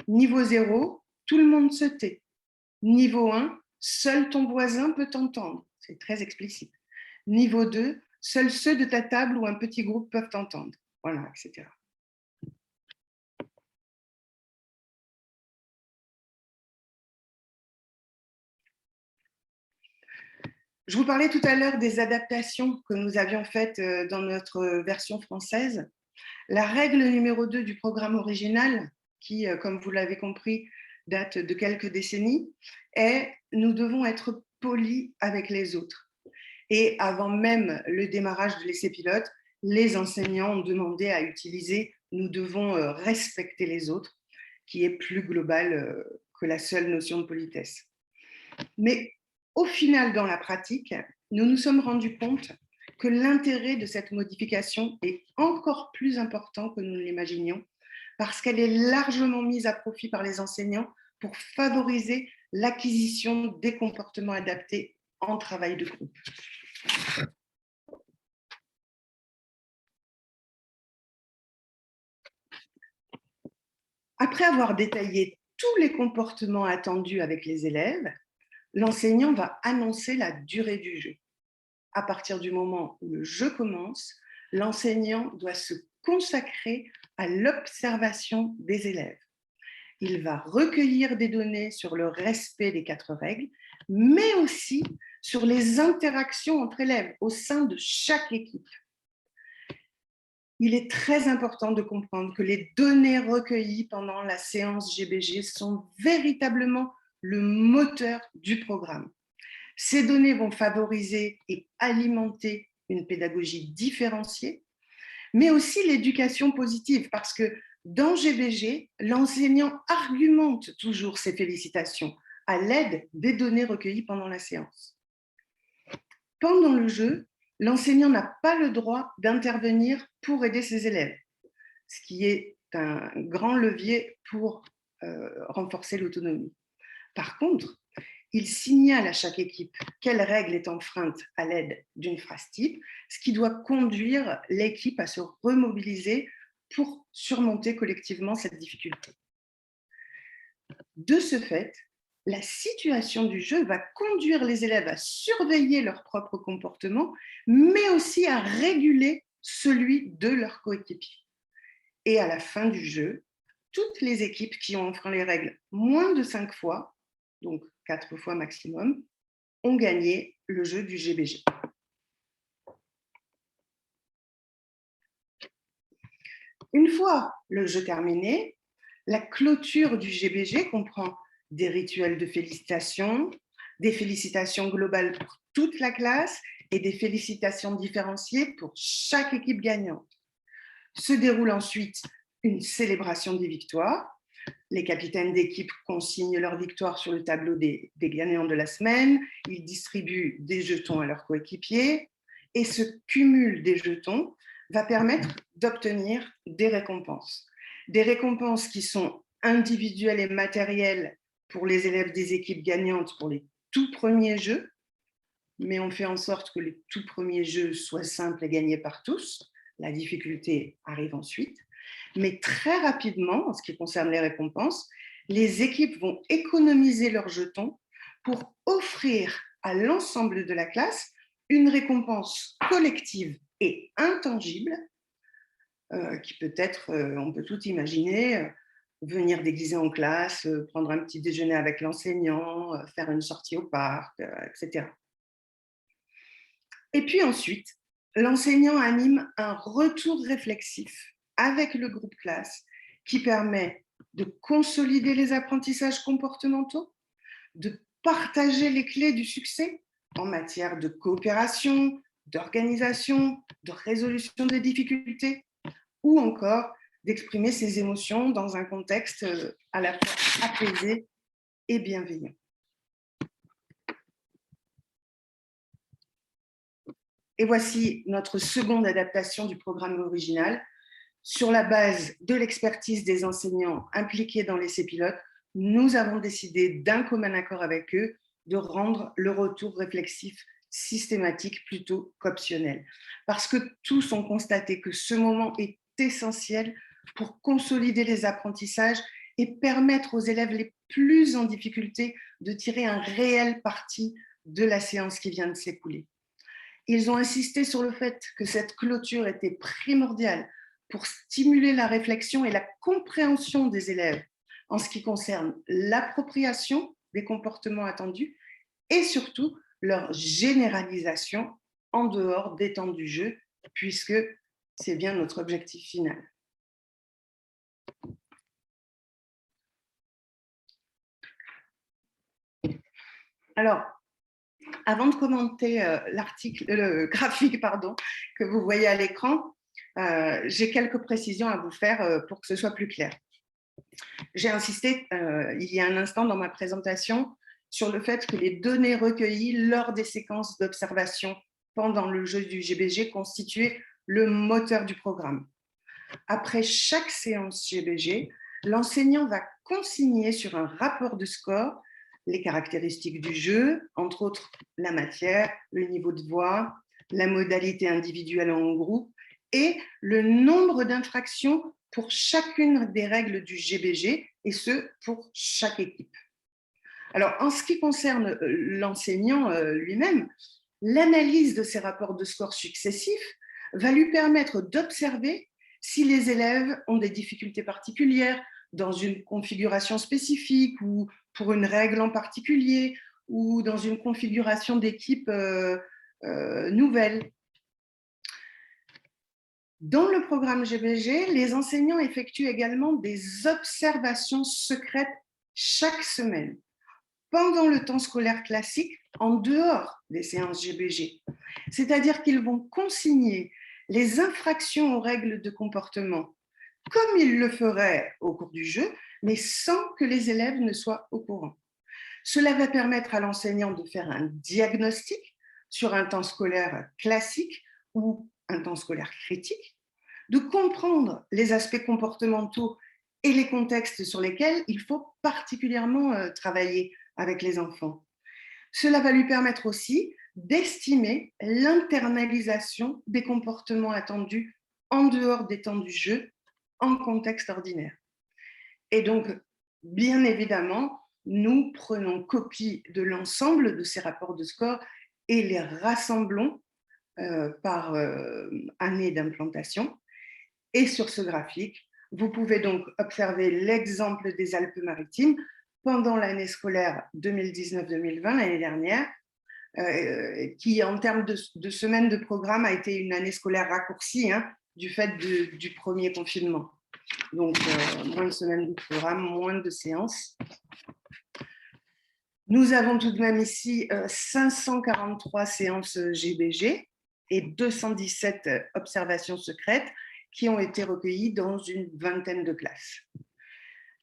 Niveau 0, tout le monde se tait. Niveau 1, seul ton voisin peut t'entendre. C'est très explicite. Niveau 2, seuls ceux de ta table ou un petit groupe peuvent t'entendre. Voilà, etc. Je vous parlais tout à l'heure des adaptations que nous avions faites dans notre version française. La règle numéro 2 du programme original, qui, comme vous l'avez compris, date de quelques décennies, est « nous devons être polis avec les autres ». Et avant même le démarrage de l'essai pilote, les enseignants ont demandé à utiliser « nous devons respecter les autres », qui est plus global que la seule notion de politesse. Mais au final, dans la pratique, nous nous sommes rendus compte que l'intérêt de cette modification est encore plus important que nous l'imaginions, parce qu'elle est largement mise à profit par les enseignants pour favoriser l'acquisition des comportements adaptés en travail de groupe. Après avoir détaillé tous les comportements attendus avec les élèves, l'enseignant va annoncer la durée du jeu. À partir du moment où le jeu commence, l'enseignant doit se consacrer à l'observation des élèves. Il va recueillir des données sur le respect des 4 règles, mais aussi sur les interactions entre élèves au sein de chaque équipe. Il est très important de comprendre que les données recueillies pendant la séance GBG sont véritablement le moteur du programme. Ces données vont favoriser et alimenter une pédagogie différenciée, mais aussi l'éducation positive, parce que dans GBG, l'enseignant argumente toujours ses félicitations à l'aide des données recueillies pendant la séance. Pendant le jeu, l'enseignant n'a pas le droit d'intervenir pour aider ses élèves, ce qui est un grand levier pour renforcer l'autonomie. Par contre, il signale à chaque équipe quelle règle est enfreinte à l'aide d'une phrase type, ce qui doit conduire l'équipe à se remobiliser pour surmonter collectivement cette difficulté. De ce fait, la situation du jeu va conduire les élèves à surveiller leur propre comportement, mais aussi à réguler celui de leur coéquipier. Et à la fin du jeu, toutes les équipes qui ont enfreint les règles moins de 5 fois, donc 4 fois maximum, ont gagné le jeu du GBG. Une fois le jeu terminé, la clôture du GBG comprend des rituels de félicitations, des félicitations globales pour toute la classe et des félicitations différenciées pour chaque équipe gagnante. Se déroule ensuite une célébration des victoires. Les capitaines d'équipe consignent leur victoire sur le tableau des gagnants de la semaine. Ils distribuent des jetons à leurs coéquipiers. Et ce cumul des jetons va permettre d'obtenir des récompenses. Des récompenses qui sont individuelles et matérielles pour les élèves des équipes gagnantes pour les tout premiers jeux, mais on fait en sorte que les tout premiers jeux soient simples et gagnés par tous. La difficulté arrive ensuite. Mais très rapidement, en ce qui concerne les récompenses, les équipes vont économiser leurs jetons pour offrir à l'ensemble de la classe une récompense collective et intangible qui peut être, on peut tout imaginer, venir déguisé en classe, prendre un petit déjeuner avec l'enseignant, faire une sortie au parc, etc. Et puis ensuite, l'enseignant anime un retour réflexif avec le groupe classe qui permet de consolider les apprentissages comportementaux, de partager les clés du succès en matière de coopération, d'organisation, de résolution des difficultés, ou encore d'exprimer ses émotions dans un contexte à la fois apaisé et bienveillant. Et voici notre seconde adaptation du programme original. Sur la base de l'expertise des enseignants impliqués dans l'essai pilote, nous avons décidé d'un commun accord avec eux de rendre le retour réflexif systématique plutôt qu'optionnel. Parce que tous ont constaté que ce moment est essentiel pour consolider les apprentissages et permettre aux élèves les plus en difficulté de tirer un réel parti de la séance qui vient de s'écouler. Ils ont insisté sur le fait que cette clôture était primordiale pour stimuler la réflexion et la compréhension des élèves en ce qui concerne l'appropriation des comportements attendus et surtout leur généralisation en dehors des temps du jeu, puisque c'est bien notre objectif final. Alors, avant de commenter le graphique que vous voyez à l'écran, j'ai quelques précisions à vous faire pour que ce soit plus clair. J'ai insisté il y a un instant dans ma présentation sur le fait que les données recueillies lors des séquences d'observation pendant le jeu du GBG constituaient le moteur du programme. Après chaque séance GBG, l'enseignant va consigner sur un rapport de score les caractéristiques du jeu, entre autres la matière, le niveau de voix, la modalité individuelle en groupe et le nombre d'infractions pour chacune des règles du GBG, et ce, pour chaque équipe. Alors, en ce qui concerne l'enseignant lui-même, l'analyse de ces rapports de score successifs va lui permettre d'observer si les élèves ont des difficultés particulières dans une configuration spécifique ou pour une règle en particulier ou dans une configuration d'équipe nouvelle. Dans le programme GBG, les enseignants effectuent également des observations secrètes chaque semaine, pendant le temps scolaire classique, en dehors des séances GBG. C'est-à-dire qu'ils vont consigner les infractions aux règles de comportement, comme ils le feraient au cours du jeu, mais sans que les élèves ne soient au courant. Cela va permettre à l'enseignant de faire un diagnostic sur un temps scolaire classique ou un temps scolaire critique, de comprendre les aspects comportementaux et les contextes sur lesquels il faut particulièrement travailler avec les enfants. Cela va lui permettre aussi d'estimer l'internalisation des comportements attendus en dehors des temps du jeu, en contexte ordinaire. Et donc, bien évidemment, nous prenons copie de l'ensemble de ces rapports de score et les rassemblons par année d'implantation. Et sur ce graphique, vous pouvez donc observer l'exemple des Alpes-Maritimes pendant l'année scolaire 2019-2020, l'année dernière, qui, en termes de semaines de programme, a été une année scolaire raccourcie du fait du premier confinement. Donc, moins de semaines de programme, moins de séances. Nous avons tout de même ici 543 séances GBG et 217 observations secrètes qui ont été recueillies dans une vingtaine de classes.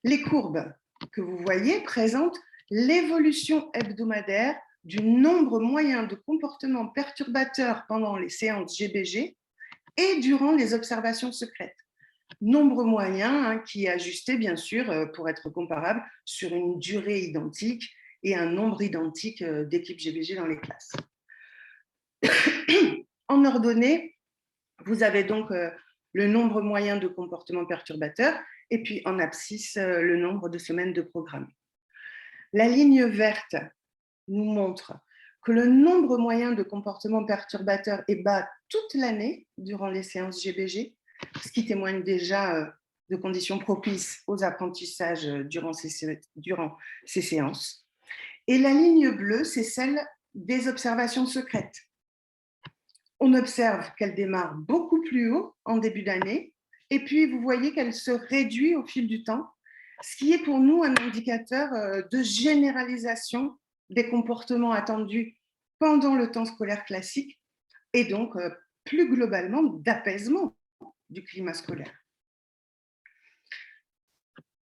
Les courbes que vous voyez présentent l'évolution hebdomadaire du nombre moyen de comportements perturbateurs pendant les séances GBG et durant les observations secrètes. Nombre moyen qui est ajusté, bien sûr, pour être comparable sur une durée identique et un nombre identique d'équipes GBG dans les classes. En ordonnée, vous avez donc le nombre moyen de comportements perturbateurs et puis en abscisse, le nombre de semaines de programme. La ligne verte nous montre que le nombre moyen de comportements perturbateurs est bas toute l'année durant les séances GBG, ce qui témoigne déjà de conditions propices aux apprentissages durant ces séances. Et la ligne bleue, c'est celle des observations secrètes. On observe qu'elle démarre beaucoup plus haut en début d'année, et puis vous voyez qu'elle se réduit au fil du temps, ce qui est pour nous un indicateur de généralisation des comportements attendus pendant le temps scolaire classique, et donc plus globalement d'apaisement du climat scolaire.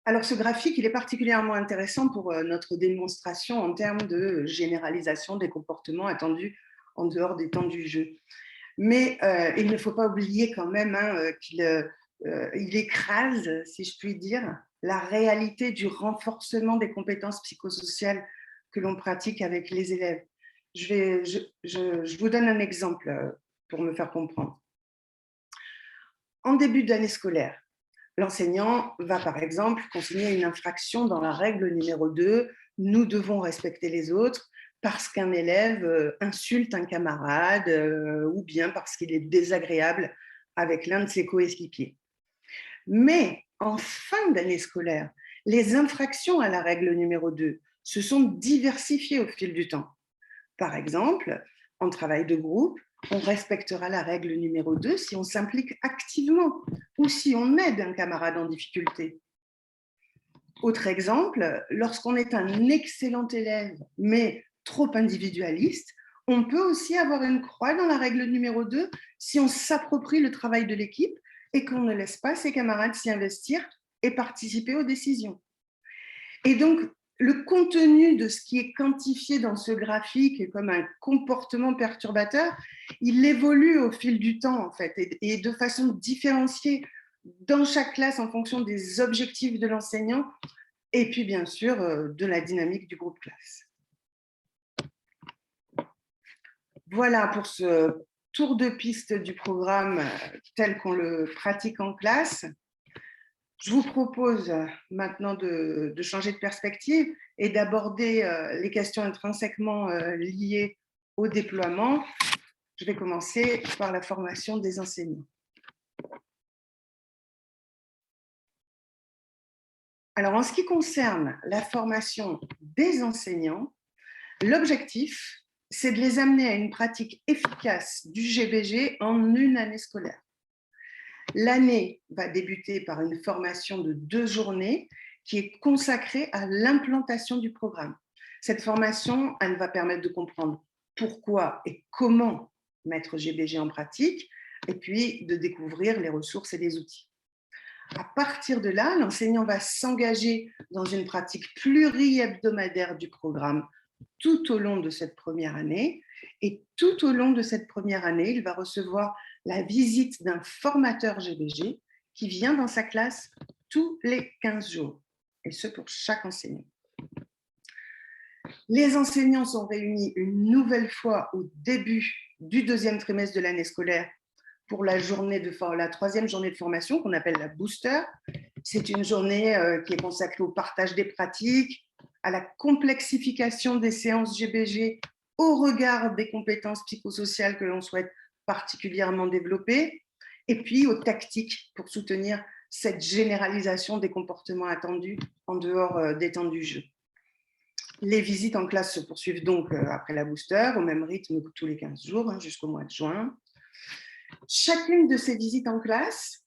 Alors ce graphique, il est particulièrement intéressant pour notre démonstration en termes de généralisation des comportements attendus en dehors des temps du jeu. Mais il ne faut pas oublier quand même qu'il écrase, si je puis dire, la réalité du renforcement des compétences psychosociales que l'on pratique avec les élèves. Je vous donne un exemple pour me faire comprendre. En début d'année scolaire, l'enseignant va par exemple consigner une infraction dans la règle numéro 2, nous devons respecter les autres, parce qu'un élève insulte un camarade ou bien parce qu'il est désagréable avec l'un de ses coéquipiers. Mais en fin d'année scolaire, les infractions à la règle numéro 2 se sont diversifiées au fil du temps. Par exemple, en travail de groupe, on respectera la règle numéro 2 si on s'implique activement ou si on aide un camarade en difficulté. Autre exemple, lorsqu'on est un excellent élève, mais trop individualiste, on peut aussi avoir une croix dans la règle numéro 2 si on s'approprie le travail de l'équipe et qu'on ne laisse pas ses camarades s'y investir et participer aux décisions. Et donc, le contenu de ce qui est quantifié dans ce graphique comme un comportement perturbateur, il évolue au fil du temps, en fait, et de façon différenciée dans chaque classe en fonction des objectifs de l'enseignant et puis, bien sûr, de la dynamique du groupe classe. Voilà pour ce tour de piste du programme tel qu'on le pratique en classe. Je vous propose maintenant de changer de perspective et d'aborder les questions intrinsèquement liées au déploiement. Je vais commencer par la formation des enseignants. Alors, en ce qui concerne la formation des enseignants, l'objectif, c'est de les amener à une pratique efficace du GBG en une année scolaire. L'année va débuter par une formation de 2 journées qui est consacrée à l'implantation du programme. Cette formation, elle va permettre de comprendre pourquoi et comment mettre GBG en pratique et puis de découvrir les ressources et les outils. À partir de là, l'enseignant va s'engager dans une pratique pluri-hebdomadaire du programme tout au long de cette première année. Et tout au long de cette première année, il va recevoir la visite d'un formateur GBG qui vient dans sa classe tous les 15 jours, et ce pour chaque enseignant. Les enseignants sont réunis une nouvelle fois au début du 2e trimestre de l'année scolaire pour la 3e journée de formation qu'on appelle la booster. C'est une journée qui est consacrée au partage des pratiques, à la complexification des séances GBG au regard des compétences psychosociales que l'on souhaite particulièrement développer, et puis aux tactiques pour soutenir cette généralisation des comportements attendus en dehors des temps du jeu. Les visites en classe se poursuivent donc après la booster, au même rythme que tous les 15 jours, jusqu'au mois de juin. Chacune de ces visites en classe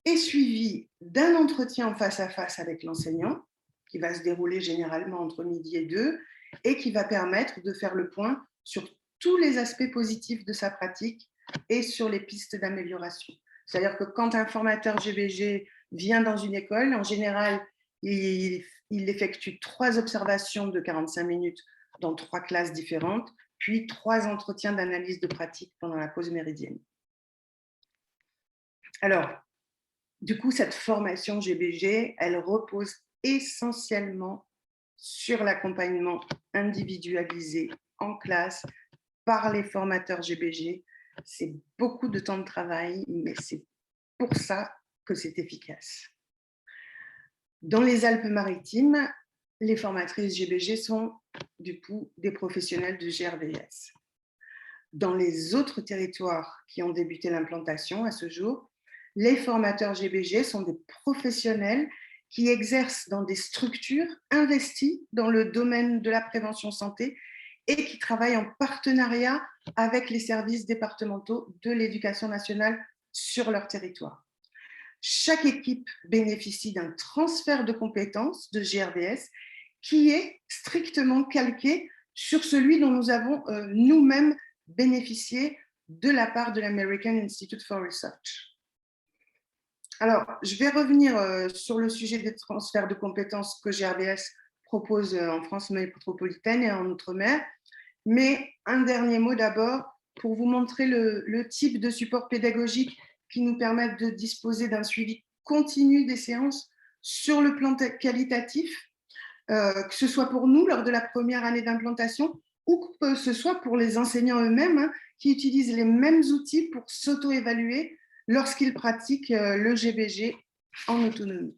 est suivi d'un entretien en face à face avec l'enseignant, qui va se dérouler généralement entre midi et 2, et qui va permettre de faire le point sur tous les aspects positifs de sa pratique et sur les pistes d'amélioration. C'est-à-dire que quand un formateur GBG vient dans une école, en général, il effectue 3 observations de 45 minutes dans 3 classes différentes, puis 3 entretiens d'analyse de pratique pendant la pause méridienne. Alors, du coup, cette formation GBG, elle repose essentiellement sur l'accompagnement individualisé en classe par les formateurs GBG. C'est beaucoup de temps de travail, mais c'est pour ça que c'est efficace. Dans les Alpes-Maritimes, les formatrices GBG sont du coup des professionnels de GRVS. Dans les autres territoires qui ont débuté l'implantation à ce jour, les formateurs GBG sont des professionnels qui exercent dans des structures investies dans le domaine de la prévention santé et qui travaillent en partenariat avec les services départementaux de l'éducation nationale sur leur territoire. Chaque équipe bénéficie d'un transfert de compétences de GRVS qui est strictement calqué sur celui dont nous avons nous-mêmes bénéficié de la part de l'American Institute for Research. Alors, je vais revenir sur le sujet des transferts de compétences que GRVS propose en France métropolitaine et en Outre-mer. Mais un dernier mot d'abord pour vous montrer le type de support pédagogique qui nous permettent de disposer d'un suivi continu des séances sur le plan qualitatif, que ce soit pour nous lors de la première année d'implantation ou que ce soit pour les enseignants eux-mêmes qui utilisent les mêmes outils pour s'auto-évaluer lorsqu'ils pratiquent le GBG en autonomie.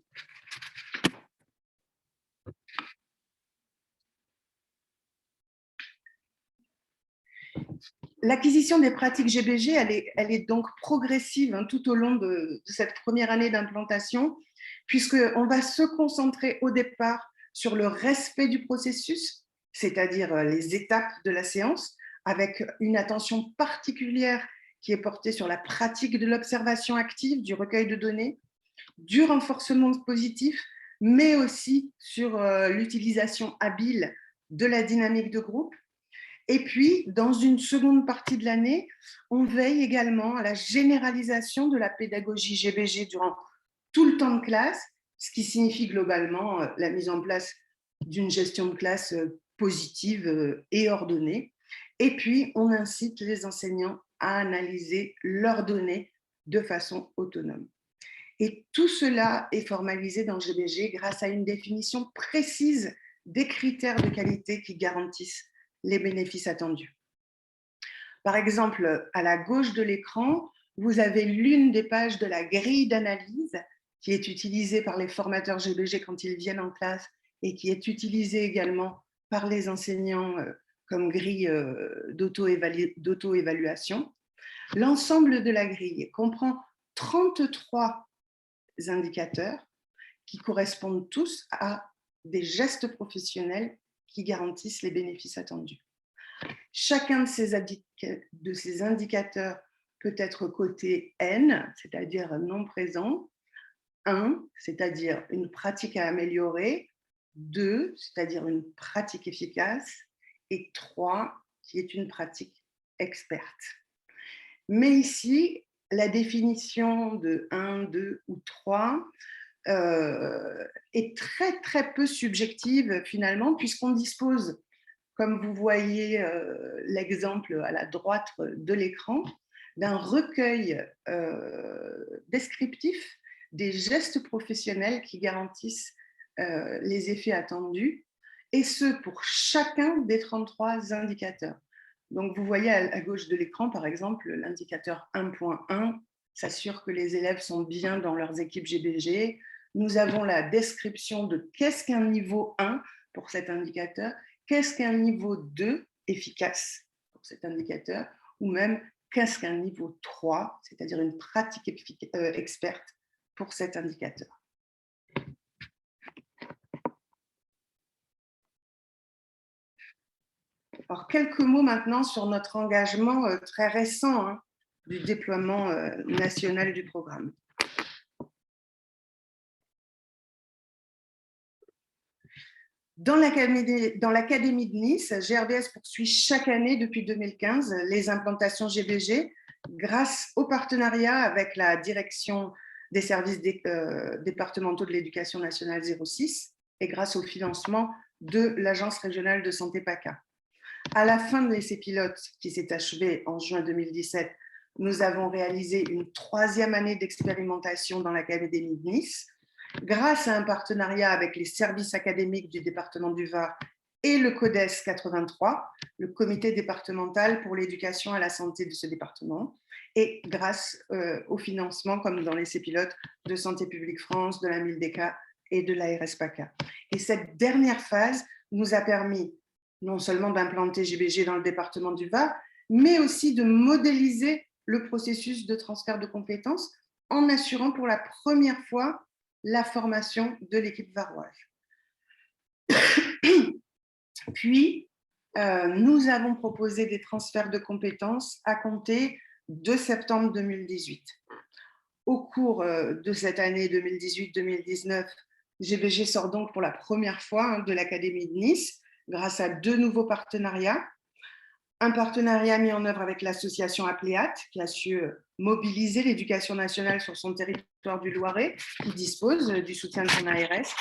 L'acquisition des pratiques GBG, elle est donc progressive tout au long de cette première année d'implantation, puisqu'on va se concentrer au départ sur le respect du processus, c'est-à-dire les étapes de la séance, avec une attention particulière qui est portée sur la pratique de l'observation active, du recueil de données, du renforcement positif, mais aussi sur l'utilisation habile de la dynamique de groupe. Et puis, dans une seconde partie de l'année, on veille également à la généralisation de la pédagogie GBG durant tout le temps de classe, ce qui signifie globalement la mise en place d'une gestion de classe positive et ordonnée. Et puis, on incite les enseignants à analyser leurs données de façon autonome. Et tout cela est formalisé dans le GBG grâce à une définition précise des critères de qualité qui garantissent les bénéfices attendus. Par exemple, à la gauche de l'écran, vous avez l'une des pages de la grille d'analyse qui est utilisée par les formateurs GBG quand ils viennent en classe et qui est utilisée également par les enseignants comme grille d'auto-évaluation. L'ensemble de la grille comprend 33 indicateurs qui correspondent tous à des gestes professionnels qui garantissent les bénéfices attendus. Chacun de ces indicateurs peut être coté N, c'est-à-dire non présent, 1, c'est-à-dire une pratique à améliorer, 2, c'est-à-dire une pratique efficace, et 3, qui est une pratique experte. Mais ici, la définition de 1, 2 ou 3 est très, très peu subjective finalement, puisqu'on dispose, comme vous voyez l'exemple à la droite de l'écran, d'un recueil descriptif des gestes professionnels qui garantissent les effets attendus, et ce pour chacun des 33 indicateurs. Donc vous voyez à gauche de l'écran, par exemple, l'indicateur 1.1 s'assure que les élèves sont bien dans leurs équipes GBG. Nous avons la description de qu'est-ce qu'un niveau 1 pour cet indicateur, qu'est-ce qu'un niveau 2 efficace pour cet indicateur, ou même qu'est-ce qu'un niveau 3, c'est-à-dire une pratique experte pour cet indicateur. Alors, quelques mots maintenant sur notre engagement très récent du déploiement national du programme. Dans l'Académie de Nice, GRDS poursuit chaque année depuis 2015 les implantations GBG grâce au partenariat avec la direction des services départementaux de l'éducation nationale 06 et grâce au financement de l'Agence régionale de santé PACA. À la fin de l'essai pilote qui s'est achevé en juin 2017, nous avons réalisé une 3e année d'expérimentation dans l'Académie de Nice, grâce à un partenariat avec les services académiques du département du Var et le CODES 83, le comité départemental pour l'éducation à la santé de ce département, et grâce au financement, comme dans l'essai pilote, de Santé publique France, de la MILDECA et de l'ARS PACA. Et cette dernière phase nous a permis non seulement d'implanter GBG dans le département du Var, mais aussi de modéliser le processus de transfert de compétences en assurant pour la première fois la formation de l'équipe varoise. Puis, nous avons proposé des transferts de compétences à compter de septembre 2018. Au cours de cette année 2018-2019, GBG sort donc pour la première fois de l'Académie de Nice grâce à 2 nouveaux partenariats. Un partenariat mis en œuvre avec l'association Apléat, qui a su mobiliser l'éducation nationale sur son territoire du Loiret, qui dispose du soutien de son ARS.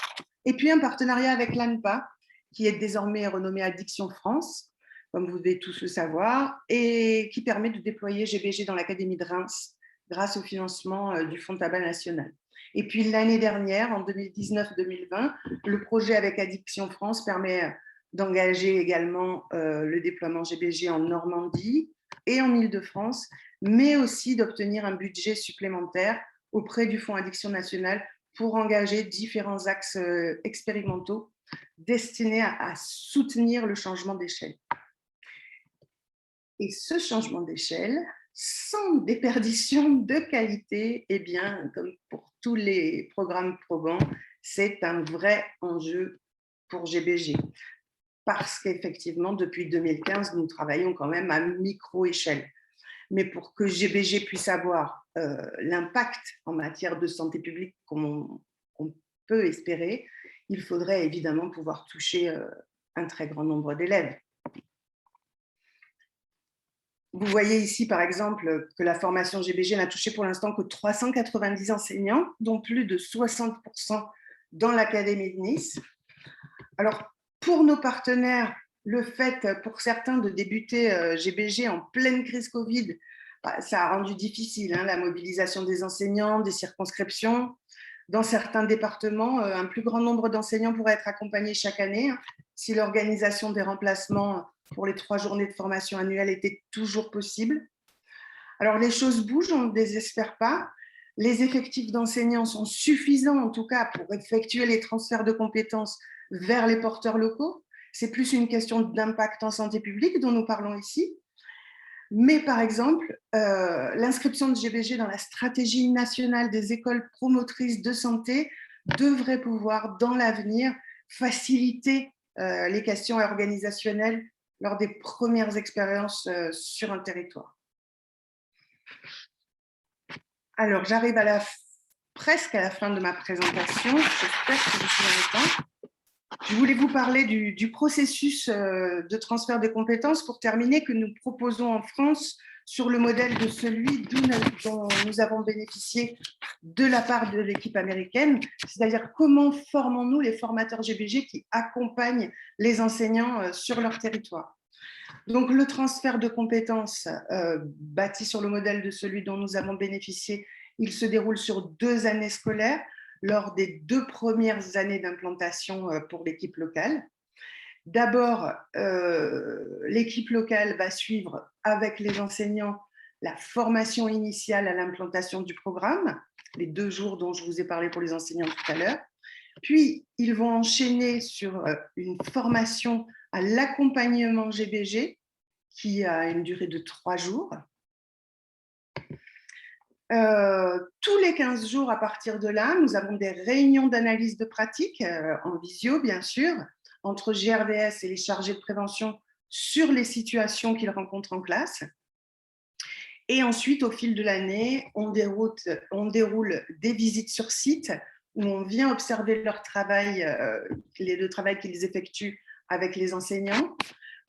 Et puis un partenariat avec l'ANPA, qui est désormais renommée Addiction France, comme vous devez tous le savoir, et qui permet de déployer GBG dans l'Académie de Reims grâce au financement du Fonds Tabac National. Et puis l'année dernière, en 2019-2020, le projet avec Addiction France permet d'engager également le déploiement GBG en Normandie et en Île-de-France, mais aussi d'obtenir un budget supplémentaire auprès du Fonds Addiction National pour engager différents axes expérimentaux destinés à soutenir le changement d'échelle. Et ce changement d'échelle, sans déperdition de qualité, eh bien, comme pour tous les programmes probants, c'est un vrai enjeu pour GBG. Parce qu'effectivement, depuis 2015, nous travaillons quand même à micro-échelle. Mais pour que GBG puisse avoir l'impact en matière de santé publique qu'on peut espérer, il faudrait évidemment pouvoir toucher un très grand nombre d'élèves. Vous voyez ici, par exemple, que la formation GBG n'a touché pour l'instant que 390 enseignants, dont plus de 60% dans l'Académie de Nice. Alors, pour nos partenaires, le fait pour certains de débuter GBG en pleine crise Covid, ça a rendu difficile la mobilisation des enseignants, des circonscriptions. Dans certains départements, un plus grand nombre d'enseignants pourraient être accompagnés chaque année si l'organisation des remplacements pour les 3 journées de formation annuelles était toujours possible. Alors, les choses bougent, on ne désespère pas. Les effectifs d'enseignants sont suffisants, en tout cas, pour effectuer les transferts de compétences vers les porteurs locaux. C'est plus une question d'impact en santé publique dont nous parlons ici. Mais par exemple, l'inscription de GBG dans la stratégie nationale des écoles promotrices de santé devrait pouvoir, dans l'avenir, faciliter les questions organisationnelles lors des premières expériences sur un territoire. Alors, j'arrive presque à la fin de ma présentation. J'espère que je suis dans le temps. Je voulais vous parler du processus de transfert de compétences pour terminer que nous proposons en France sur le modèle de celui dont nous avons bénéficié de la part de l'équipe américaine, c'est-à-dire comment formons-nous les formateurs GBG qui accompagnent les enseignants sur leur territoire. Donc, le transfert de compétences bâti sur le modèle de celui dont nous avons bénéficié, il se déroule sur 2 années scolaires, lors des 2 premières années d'implantation pour l'équipe locale. D'abord, l'équipe locale va suivre avec les enseignants la formation initiale à l'implantation du programme, les 2 jours dont je vous ai parlé pour les enseignants tout à l'heure. Puis, ils vont enchaîner sur une formation à l'accompagnement GBG qui a une durée de 3 jours. Tous les 15 jours à partir de là, nous avons des réunions d'analyse de pratique, en visio bien sûr, entre GRDS et les chargés de prévention sur les situations qu'ils rencontrent en classe. Et ensuite, au fil de l'année, on déroule des visites sur site où on vient observer leur travail, le travail qu'ils effectuent avec les enseignants.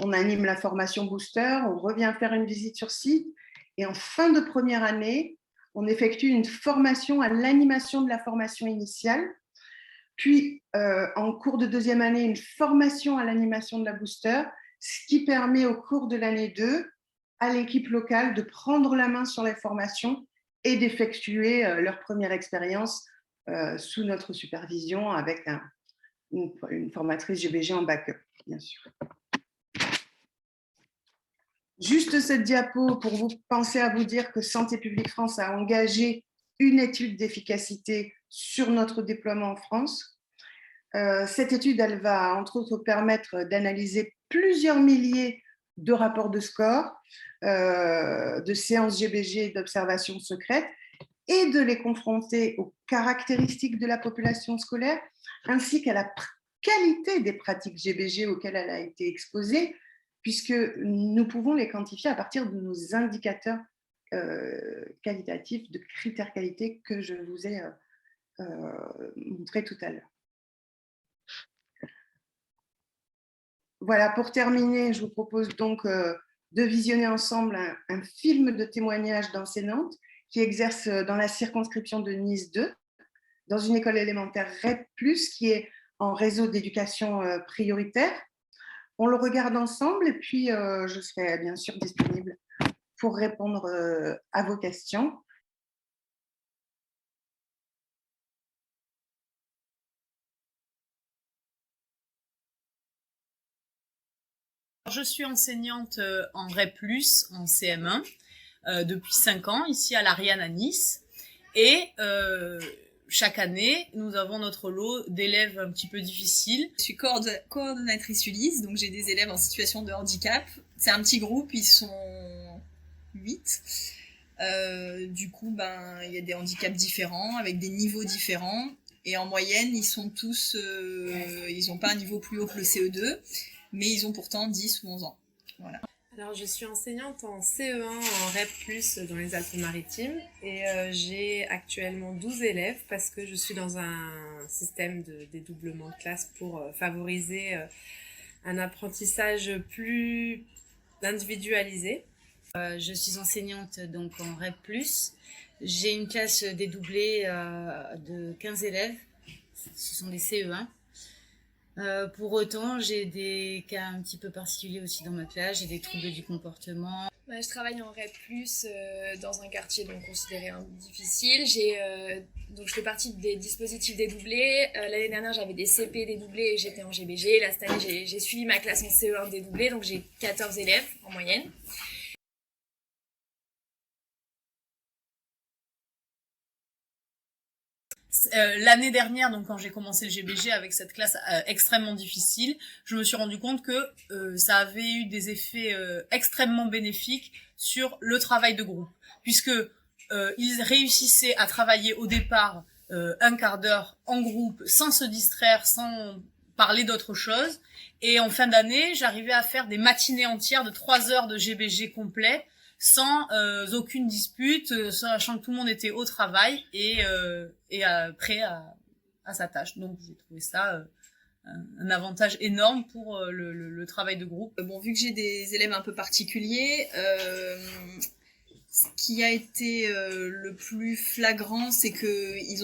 On anime la formation booster, on revient faire une visite sur site. Et en fin de première année, on effectue une formation à l'animation de la formation initiale. Puis, en cours de deuxième année, une formation à l'animation de la booster, ce qui permet au cours de l'année 2 à l'équipe locale de prendre la main sur les formations et d'effectuer leur première expérience sous notre supervision avec une formatrice GBG en backup, bien sûr. Juste cette diapo pour vous penser à vous dire que Santé publique France a engagé une étude d'efficacité sur notre déploiement en France. Cette étude, elle va entre autres permettre d'analyser plusieurs milliers de rapports de score, de séances GBG et d'observations secrètes, et de les confronter aux caractéristiques de la population scolaire, ainsi qu'à la qualité des pratiques GBG auxquelles elle a été exposée, puisque nous pouvons les quantifier à partir de nos indicateurs qualitatifs, de critères qualité que je vous ai montré tout à l'heure. Voilà, pour terminer, je vous propose donc de visionner ensemble un film de témoignage d'enseignantes qui exercent dans la circonscription de Nice 2, dans une école élémentaire REP+, qui est en réseau d'éducation prioritaire. On le regarde ensemble et puis je serai bien sûr disponible pour répondre à vos questions. Je suis enseignante en REP+, en CM1, depuis 5 ans, ici à l'Ariane à Nice. Et chaque année, nous avons notre lot d'élèves un petit peu difficiles. Je suis coordonnatrice Ulysse, donc j'ai des élèves en situation de handicap. C'est un petit groupe, ils sont 8. Du coup, il y a des handicaps différents, avec des niveaux différents. Et en moyenne, ils sont tous, ils n'ont pas un niveau plus haut que le CE2, mais ils ont pourtant 10 ou 11 ans. Voilà. Alors, je suis enseignante en CE1 en REP+, dans les Alpes-Maritimes, et j'ai actuellement 12 élèves parce que je suis dans un système de dédoublement de classe pour favoriser un apprentissage plus individualisé. Je suis enseignante donc en REP+. J'ai une classe dédoublée de 15 élèves. Ce sont des CE1. Pour autant, j'ai des cas un petit peu particuliers aussi dans ma classe. J'ai des troubles du comportement. Je travaille en REP+, dans un quartier donc considéré difficile. Donc je fais partie des dispositifs dédoublés. L'année dernière, j'avais des CP dédoublés et j'étais en GBG. Là, cette année, j'ai suivi ma classe en CE1 dédoublée, donc j'ai 14 élèves en moyenne. L'année dernière, donc quand j'ai commencé le GBG avec cette classe extrêmement difficile, je me suis rendu compte que ça avait eu des effets extrêmement bénéfiques sur le travail de groupe, puisque ils réussissaient à travailler au départ un quart d'heure en groupe, sans se distraire, sans parler d'autre chose, et en fin d'année, j'arrivais à faire des matinées entières de 3 heures de GBG complet, sans aucune dispute, sachant que tout le monde était au travail et prêt à sa tâche. Donc j'ai trouvé ça un avantage énorme pour le travail de groupe. Bon, vu que j'ai des élèves un peu particuliers, ce qui a été le plus flagrant, c'est que ils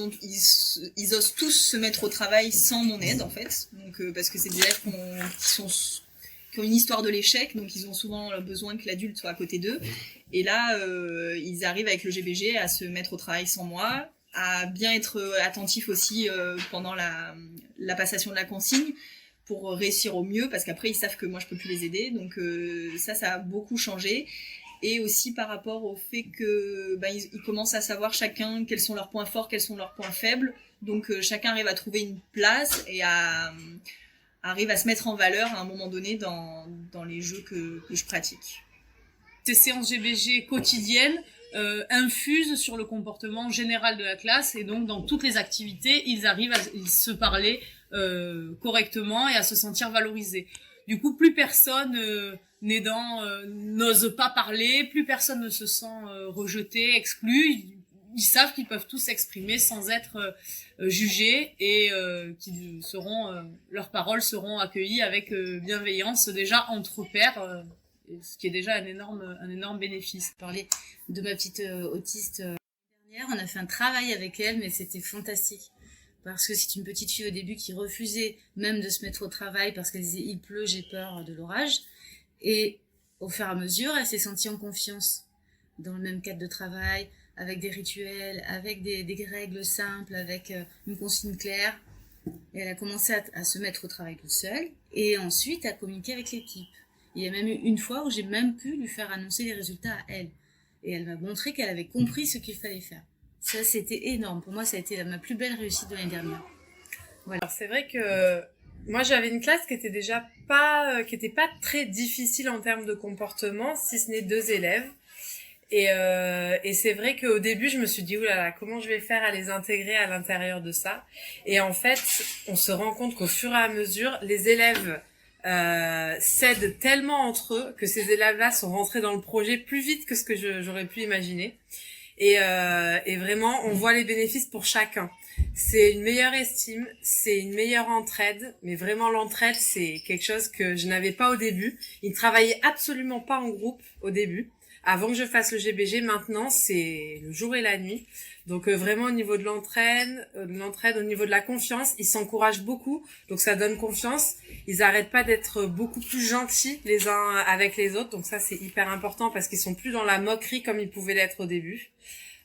osent tous se mettre au travail sans mon aide en fait. Donc parce que c'est des élèves qui ont une histoire de l'échec, donc ils ont souvent besoin que l'adulte soit à côté d'eux. Et là, ils arrivent avec le GBG à se mettre au travail sans moi, à bien être attentifs aussi pendant la passation de la consigne pour réussir au mieux, parce qu'après ils savent que moi je peux plus les aider. Donc ça a beaucoup changé. Et aussi par rapport au fait que ils commencent à savoir chacun quels sont leurs points forts, quels sont leurs points faibles. Donc chacun arrive à trouver une place et arrive à se mettre en valeur à un moment donné dans les jeux que je pratique. Ces séances GBG quotidiennes infusent sur le comportement général de la classe, et donc dans toutes les activités, ils arrivent à se parler correctement et à se sentir valorisés. Du coup, plus personne n'ose pas parler, plus personne ne se sent rejeté, exclu. ils savent qu'ils peuvent tous s'exprimer sans être jugés et qu'ils seront, leurs paroles seront accueillies avec bienveillance déjà entre pairs, ce qui est déjà un énorme bénéfice. Parler de ma petite autiste dernière, on a fait un travail avec elle, mais c'était fantastique. Parce que c'est une petite fille au début qui refusait même de se mettre au travail parce qu'elle disait il pleut, j'ai peur de l'orage. Et au fur et à mesure, elle s'est sentie en confiance dans le même cadre de travail, avec des rituels, avec des règles simples, avec une consigne claire. Et elle a commencé à se mettre au travail toute seule et ensuite à communiquer avec l'équipe. Il y a même eu une fois où j'ai même pu lui faire annoncer les résultats à elle. Et elle m'a montré qu'elle avait compris ce qu'il fallait faire. Ça, c'était énorme. Pour moi, ça a été ma plus belle réussite de l'année dernière. Voilà. Alors, c'est vrai que moi, j'avais une classe qui était déjà pas très difficile en termes de comportement, si ce n'est 2 élèves. Et c'est vrai qu'au début, je me suis dit, oulala, comment je vais faire à les intégrer à l'intérieur de ça? Et en fait, on se rend compte qu'au fur et à mesure, les élèves s'aident tellement entre eux que ces élèves-là sont rentrés dans le projet plus vite que ce que j'aurais pu imaginer. Et vraiment, on voit les bénéfices pour chacun. C'est une meilleure estime, c'est une meilleure entraide, mais vraiment l'entraide, c'est quelque chose que je n'avais pas au début. Ils ne travaillaient absolument pas en groupe au début. Avant que je fasse le GBG, maintenant, c'est le jour et la nuit. Donc vraiment au niveau de l'entraide, au niveau de la confiance, ils s'encouragent beaucoup, donc ça donne confiance. Ils arrêtent pas d'être beaucoup plus gentils les uns avec les autres, donc ça c'est hyper important parce qu'ils sont plus dans la moquerie comme ils pouvaient l'être au début.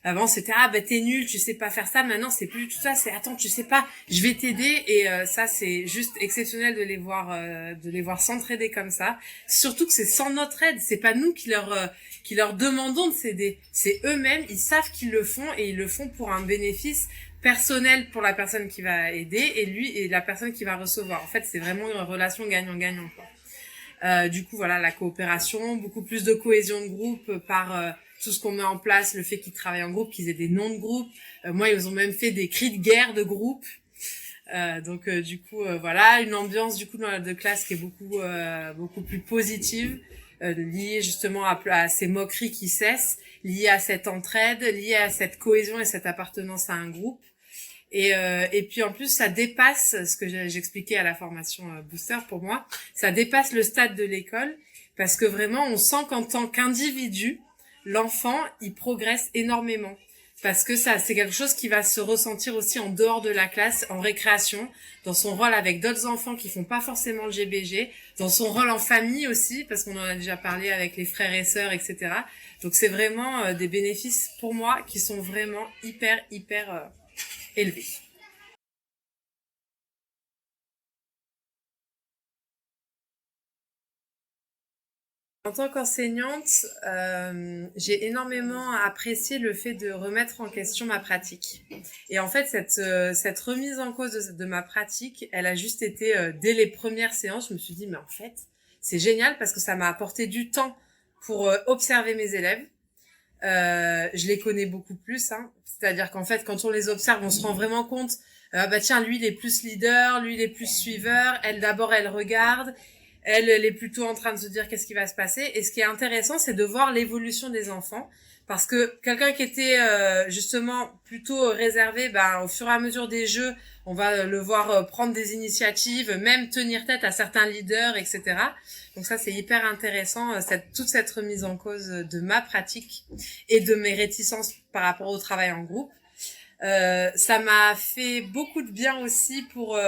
Avant c'était t'es nul, tu sais pas faire ça. Maintenant c'est plus tout ça, c'est attends tu sais pas, je vais t'aider et ça c'est juste exceptionnel de les voir s'entraider comme ça. Surtout que c'est sans notre aide, c'est pas nous qui leur demandons de s'aider, c'est eux-mêmes, ils savent qu'ils le font et ils le font pour un bénéfice personnel pour la personne qui va aider et lui et la personne qui va recevoir. En fait c'est vraiment une relation gagnant-gagnant quoi. Du coup voilà la coopération, beaucoup plus de cohésion de groupe par tout ce qu'on met en place, le fait qu'ils travaillent en groupe, qu'ils aient des noms de groupe. Moi, ils ont même fait des cris de guerre de groupe. Donc, du coup, voilà, une ambiance du coup de classe qui est beaucoup plus positive, liée justement à ces moqueries qui cessent, liée à cette entraide, liée à cette cohésion et cette appartenance à un groupe. Et puis en plus, ça dépasse ce que j'expliquais à la formation Booster pour moi. Ça dépasse le stade de l'école parce que vraiment, on sent qu'en tant qu'individu, l'enfant, il progresse énormément parce que ça, c'est quelque chose qui va se ressentir aussi en dehors de la classe, en récréation, dans son rôle avec d'autres enfants qui font pas forcément le GBG, dans son rôle en famille aussi, parce qu'on en a déjà parlé avec les frères et sœurs, etc. Donc c'est vraiment des bénéfices pour moi qui sont vraiment hyper élevés. En tant qu'enseignante, j'ai énormément apprécié le fait de remettre en question ma pratique. Et en fait, cette remise en cause de ma pratique, elle a juste été dès les premières séances, je me suis dit, mais en fait, c'est génial parce que ça m'a apporté du temps pour observer mes élèves. Je les connais beaucoup plus, hein. C'est-à-dire qu'en fait, quand on les observe, on se rend vraiment compte, tiens, lui, il est plus leader, lui, il est plus suiveur, elle regarde. Elle est plutôt en train de se dire qu'est-ce qui va se passer. Et ce qui est intéressant, c'est de voir l'évolution des enfants. Parce que quelqu'un qui était justement plutôt réservé, au fur et à mesure des jeux, on va le voir prendre des initiatives, même tenir tête à certains leaders, etc. Donc ça, c'est hyper intéressant, toute cette remise en cause de ma pratique et de mes réticences par rapport au travail en groupe. Ça m'a fait beaucoup de bien aussi pour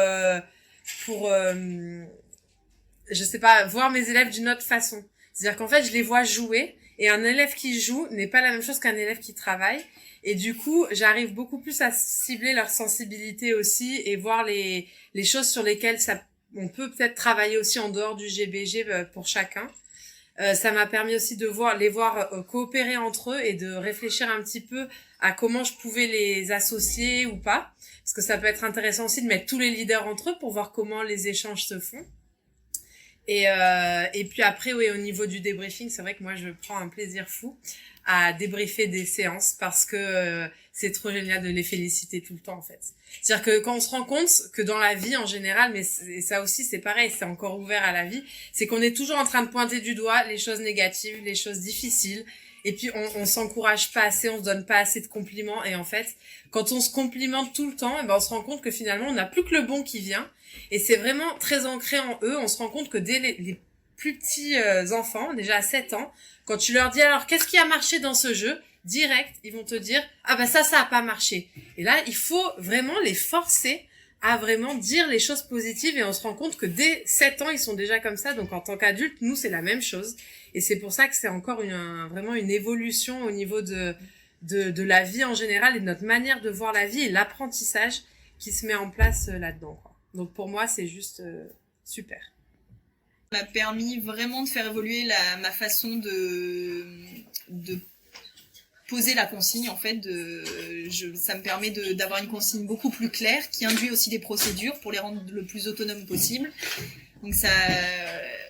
je sais pas, voir mes élèves d'une autre façon. C'est-à-dire qu'en fait, je les vois jouer et un élève qui joue n'est pas la même chose qu'un élève qui travaille. Et du coup, j'arrive beaucoup plus à cibler leur sensibilité aussi et voir les choses sur lesquelles on peut peut-être travailler aussi en dehors du GBG pour chacun. Ça m'a permis aussi de les voir coopérer entre eux et de réfléchir un petit peu à comment je pouvais les associer ou pas. Parce que ça peut être intéressant aussi de mettre tous les leaders entre eux pour voir comment les échanges se font. Et puis après, oui, au niveau du débriefing, c'est vrai que moi, je prends un plaisir fou à débriefer des séances parce que c'est trop génial de les féliciter tout le temps, en fait. C'est-à-dire que quand on se rend compte que dans la vie, en général, mais ça aussi, c'est pareil, c'est encore ouvert à la vie, c'est qu'on est toujours en train de pointer du doigt les choses négatives, les choses difficiles. Et puis, on s'encourage pas assez, on se donne pas assez de compliments. Et en fait, quand on se complimente tout le temps, eh ben, on se rend compte que finalement, on n'a plus que le bon qui vient. Et c'est vraiment très ancré en eux. On se rend compte que dès les plus petits enfants, déjà à 7 ans, quand tu leur dis alors, qu'est-ce qui a marché dans ce jeu? Direct, ils vont te dire, ah bah ça a pas marché. Et là, il faut vraiment les forcer à vraiment dire les choses positives et on se rend compte que dès 7 ans, ils sont déjà comme ça. Donc en tant qu'adultes, nous, c'est la même chose. Et c'est pour ça que c'est encore vraiment une évolution au niveau de la vie en général et de notre manière de voir la vie et l'apprentissage qui se met en place là-dedans, quoi. Donc pour moi, c'est juste super. Ça m'a permis vraiment de faire évoluer ma façon de poser la consigne, en fait. Ça me permet d'avoir une consigne beaucoup plus claire, qui induit aussi des procédures pour les rendre le plus autonomes possible. Donc ça,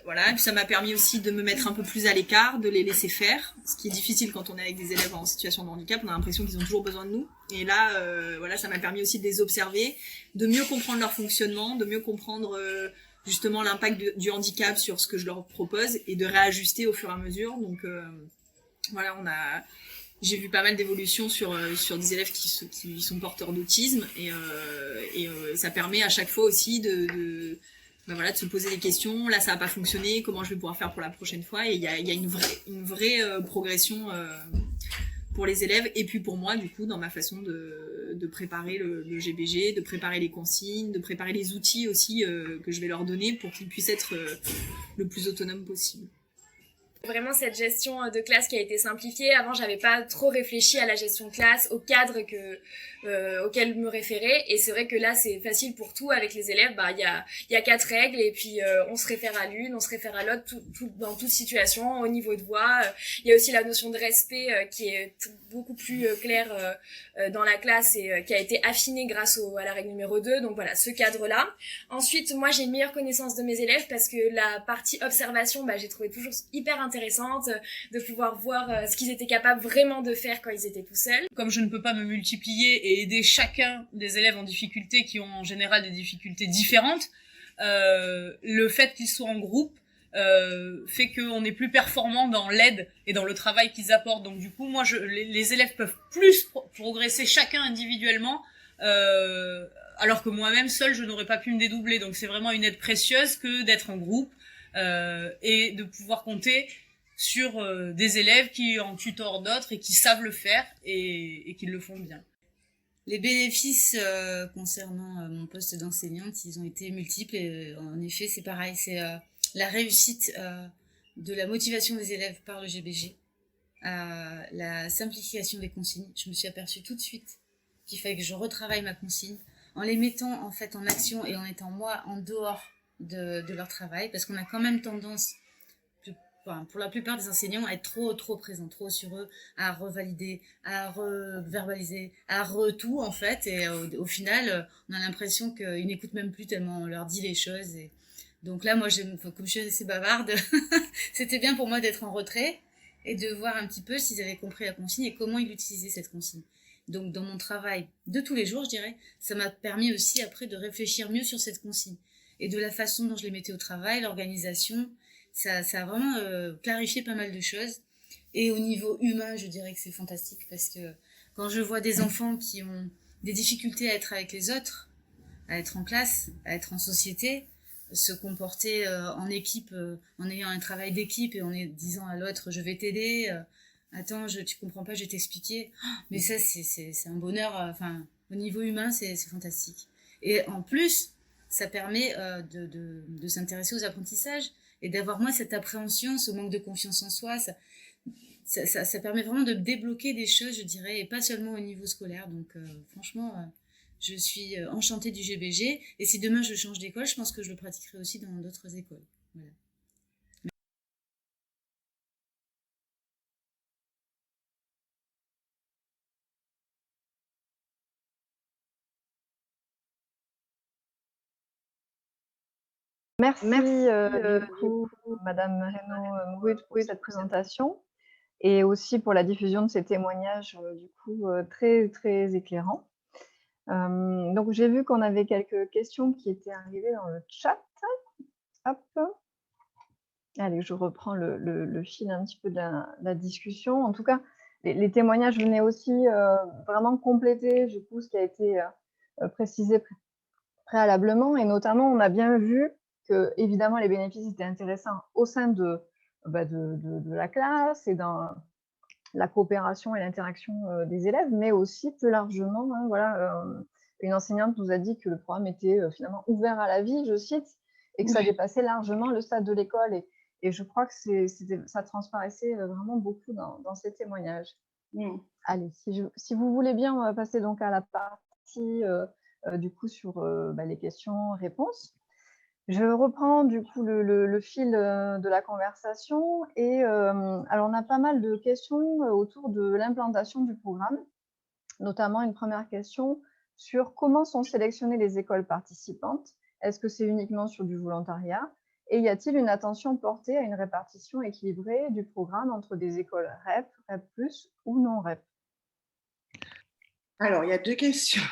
voilà. Et puis ça m'a permis aussi de me mettre un peu plus à l'écart, de les laisser faire, ce qui est difficile quand on est avec des élèves en situation de handicap. On a l'impression qu'ils ont toujours besoin de nous. Et là, voilà, ça m'a permis aussi de les observer, de mieux comprendre leur fonctionnement, de mieux comprendre justement l'impact du handicap sur ce que je leur propose et de réajuster au fur et à mesure. Donc voilà, j'ai vu pas mal d'évolutions sur des élèves qui sont porteurs d'autisme et ça permet à chaque fois aussi de se poser des questions. Là, ça n'a pas fonctionné. Comment je vais pouvoir faire pour la prochaine fois? Et il y a une vraie progression pour les élèves et puis pour moi, du coup, dans ma façon de préparer le GBG, de préparer les consignes, de préparer les outils aussi que je vais leur donner pour qu'ils puissent être le plus autonomes possible. Vraiment cette gestion de classe qui a été simplifiée. Avant, j'avais pas trop réfléchi à la gestion de classe, au cadre auquel me référer. Et c'est vrai que là, c'est facile pour tout avec les élèves. Bah, il y a 4 règles et puis on se réfère à l'une, on se réfère à l'autre, dans toute situation, au niveau de voix. Il y a aussi la notion de respect qui est beaucoup plus claire dans la classe et qui a été affinée grâce à la règle numéro 2. Donc voilà, ce cadre-là. Ensuite, moi, j'ai une meilleure connaissance de mes élèves parce que la partie observation, j'ai trouvé toujours hyper intéressante de pouvoir voir ce qu'ils étaient capables vraiment de faire quand ils étaient tout seuls. Comme je ne peux pas me multiplier et aider chacun des élèves en difficulté qui ont en général des difficultés différentes, le fait qu'ils soient en groupe fait qu'on est plus performant dans l'aide et dans le travail qu'ils apportent. Donc du coup, moi, les élèves peuvent plus progresser chacun individuellement, alors que moi-même, seule, je n'aurais pas pu me dédoubler. Donc c'est vraiment une aide précieuse que d'être en groupe et de pouvoir compter sur des élèves qui en tutorent d'autres et qui savent le faire et qui le font bien. Les bénéfices concernant mon poste d'enseignante, ils ont été multiples et en effet, c'est pareil, c'est la réussite de la motivation des élèves par le GBG, la simplification des consignes. Je me suis aperçue tout de suite qu'il fallait que je retravaille ma consigne en les mettant en fait en action et en étant moi en dehors de leur travail, parce qu'on a quand même tendance, pour la plupart des enseignants, à être trop présents, trop sur eux, à revalider, à reverbaliser, à tout en fait, et au final, on a l'impression qu'ils n'écoutent même plus tellement on leur dit les choses. Et donc là, moi, comme je suis assez bavarde, c'était bien pour moi d'être en retrait et de voir un petit peu s'ils avaient compris la consigne et comment ils utilisaient cette consigne. Donc dans mon travail de tous les jours, je dirais, ça m'a permis aussi après de réfléchir mieux sur cette consigne et de la façon dont je les mettais au travail, l'organisation. Ça a vraiment clarifié pas mal de choses. Et au niveau humain, je dirais que c'est fantastique parce que quand je vois des enfants qui ont des difficultés à être avec les autres, à être en classe, à être en société, se comporter en équipe, en ayant un travail d'équipe et en disant à l'autre je vais t'aider, attends, tu comprends pas, je vais t'expliquer. Mais ça, c'est un bonheur. Enfin, au niveau humain, c'est fantastique. Et en plus, ça permet de s'intéresser aux apprentissages et d'avoir moins cette appréhension, ce manque de confiance en soi. Ça permet vraiment de débloquer des choses, je dirais, et pas seulement au niveau scolaire. Donc, franchement, je suis enchantée du GBG. Et si demain je change d'école, je pense que je le pratiquerai aussi dans d'autres écoles. Voilà. Merci, du coup, Madame Reynaud-Mouret pour cette présentation et aussi pour la diffusion de ces témoignages, du coup, très, très éclairants. Donc j'ai vu qu'on avait quelques questions qui étaient arrivées dans le chat. Hop. Allez, je reprends le fil un petit peu de la discussion. En tout cas, les témoignages venaient aussi vraiment compléter du coup ce qui a été précisé préalablement, et notamment on a bien vu que évidemment les bénéfices étaient intéressants au sein de la classe et dans la coopération et l'interaction des élèves, mais aussi plus largement, hein, voilà, une enseignante nous a dit que le programme était finalement ouvert à la vie, je cite, et que ça Ouais. dépassait largement le stade de l'école. Et je crois que ça transparaissait vraiment beaucoup dans ces témoignages. Mm. Allez, si vous voulez bien, on va passer donc à la partie du coup sur les questions-réponses. Je reprends du coup le fil de la conversation et alors on a pas mal de questions autour de l'implantation du programme, notamment une première question sur comment sont sélectionnées les écoles participantes. Est-ce que c'est uniquement sur du volontariat? Et y a-t-il une attention portée à une répartition équilibrée du programme entre des écoles REP, REP+, ou non REP? Alors, il y a 2 questions.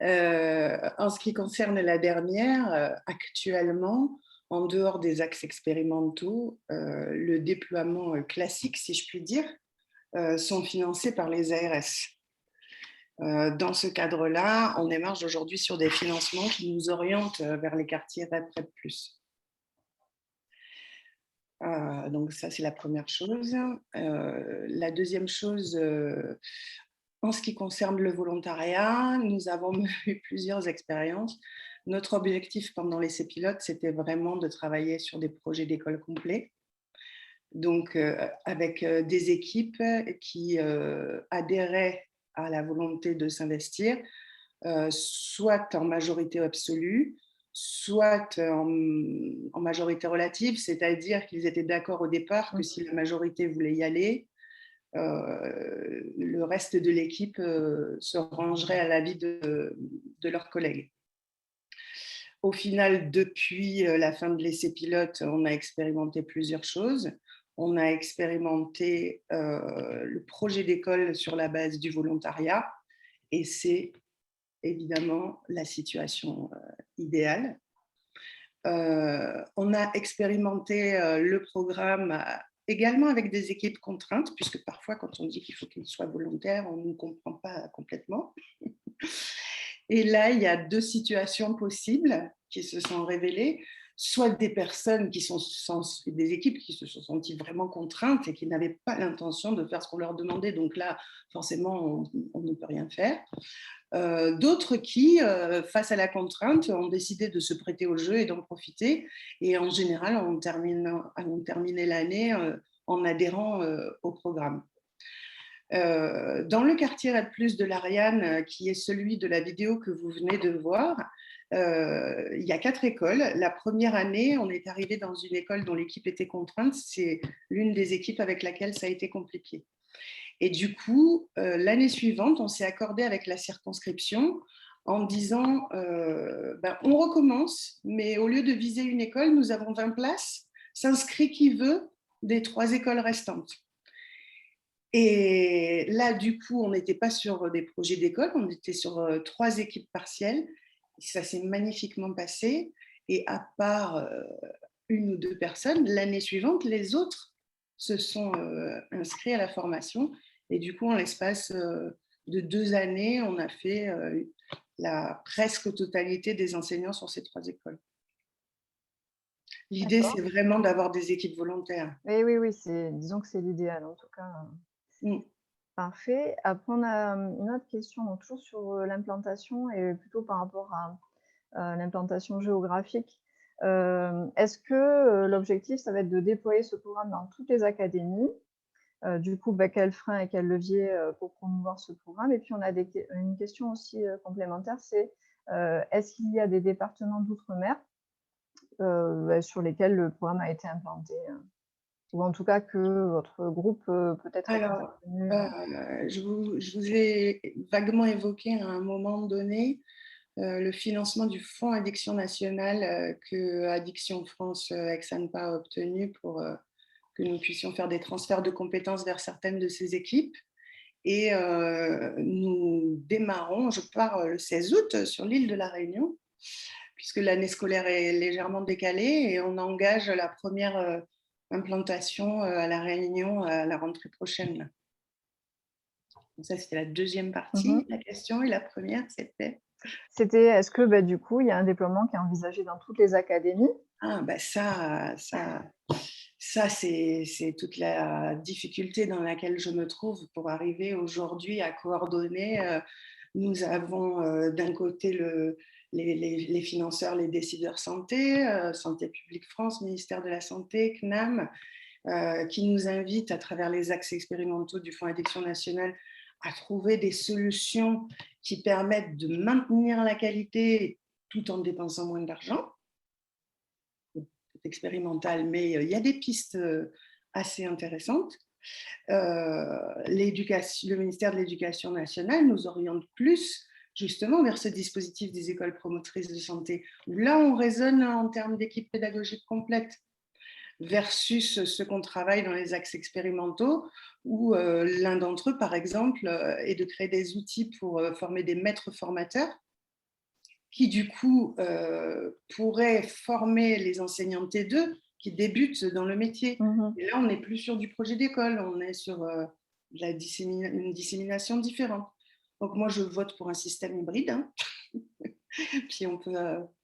En ce qui concerne la dernière, actuellement, en dehors des axes expérimentaux, le déploiement classique, si je puis dire, sont financés par les ARS. Dans ce cadre-là, on émarge aujourd'hui sur des financements qui nous orientent vers les quartiers REP, REP+. Donc ça, c'est la première chose. La deuxième chose, en ce qui concerne le volontariat, nous avons eu plusieurs expériences. Notre objectif pendant l'essai pilote, c'était vraiment de travailler sur des projets d'école complets. Donc, avec des équipes qui adhéraient à la volonté de s'investir, soit en majorité absolue, soit en majorité relative, c'est-à-dire qu'ils étaient d'accord au départ que si la majorité voulait y aller, le reste de l'équipe se rangerait à l'avis de leurs collègues. Au final, depuis la fin de l'essai pilote, on a expérimenté plusieurs choses. On a expérimenté le projet d'école sur la base du volontariat, et c'est évidemment la situation idéale. On a expérimenté le programme également avec des équipes contraintes, puisque parfois, quand on dit qu'il faut qu'il soit volontaire, on ne comprend pas complètement. Et là, il y a 2 situations possibles qui se sont révélées. Soit des personnes des équipes qui se sont senties vraiment contraintes et qui n'avaient pas l'intention de faire ce qu'on leur demandait. Donc là, forcément, on ne peut rien faire. D'autres qui, face à la contrainte, ont décidé de se prêter au jeu et d'en profiter. Et en général, on terminé l'année en adhérant au programme. Dans le quartier REP+, de l'Ariane, qui est celui de la vidéo que vous venez de voir, il y a 4 écoles. La première année, on est arrivé dans une école dont l'équipe était contrainte. C'est l'une des équipes avec laquelle ça a été compliqué. Et du coup, l'année suivante, on s'est accordé avec la circonscription en disant on recommence, mais au lieu de viser une école, nous avons 20 places, s'inscrit qui veut des 3 écoles restantes. Et là, du coup, on n'était pas sur des projets d'école, on était sur 3 équipes partielles. Ça s'est magnifiquement passé. Et à part 1 ou 2 personnes, l'année suivante, les autres se sont inscrits à la formation. Et du coup, en l'espace de 2 années, on a fait la presque totalité des enseignants sur ces 3 écoles. L'idée, c'est vraiment d'avoir des équipes volontaires. Oui, disons que c'est l'idéal en tout cas. Parfait. Après, on a une autre question, donc toujours sur l'implantation et plutôt par rapport à l'implantation géographique. Est-ce que l'objectif, ça va être de déployer ce programme dans toutes les académies? Du coup, quels freins et quels leviers pour promouvoir ce programme? Et puis, on a une question aussi complémentaire, c'est est-ce qu'il y a des départements d'outre-mer sur lesquels le programme a été implanté ou en tout cas que votre groupe peut-être est intervenu? Je vous ai vaguement évoqué à un moment donné le financement du Fonds Addiction Nationale que Addiction France ex-ANPA a obtenu pour que nous puissions faire des transferts de compétences vers certaines de ces équipes. Et nous démarrons, je pars le 16 août sur l'île de la Réunion, puisque l'année scolaire est légèrement décalée et on engage la première implantation à La Réunion à la rentrée prochaine. Là. Donc ça, c'était la deuxième partie, la question. Et la première, c'était est-ce que du coup, il y a un déploiement qui est envisagé dans toutes les académies? Ça, c'est toute la difficulté dans laquelle je me trouve pour arriver aujourd'hui à coordonner. Nous avons d'un côté les financeurs, les décideurs santé, Santé publique France, ministère de la Santé, CNAM, qui nous invitent à travers les axes expérimentaux du Fonds Addiction nationale à trouver des solutions qui permettent de maintenir la qualité tout en dépensant moins d'argent. C'est expérimental, mais il y a des pistes assez intéressantes. Le ministère de l'Éducation nationale nous oriente plus justement vers ce dispositif des écoles promotrices de santé, où là on raisonne en termes d'équipe pédagogique complète, versus ce qu'on travaille dans les axes expérimentaux, où l'un d'entre eux, par exemple, est de créer des outils pour former des maîtres formateurs, qui du coup pourraient former les enseignants T2 qui débutent dans le métier. Et là, on n'est plus sur du projet d'école, on est sur une dissémination différente. Donc moi, je vote pour un système hybride, hein. Puis on peut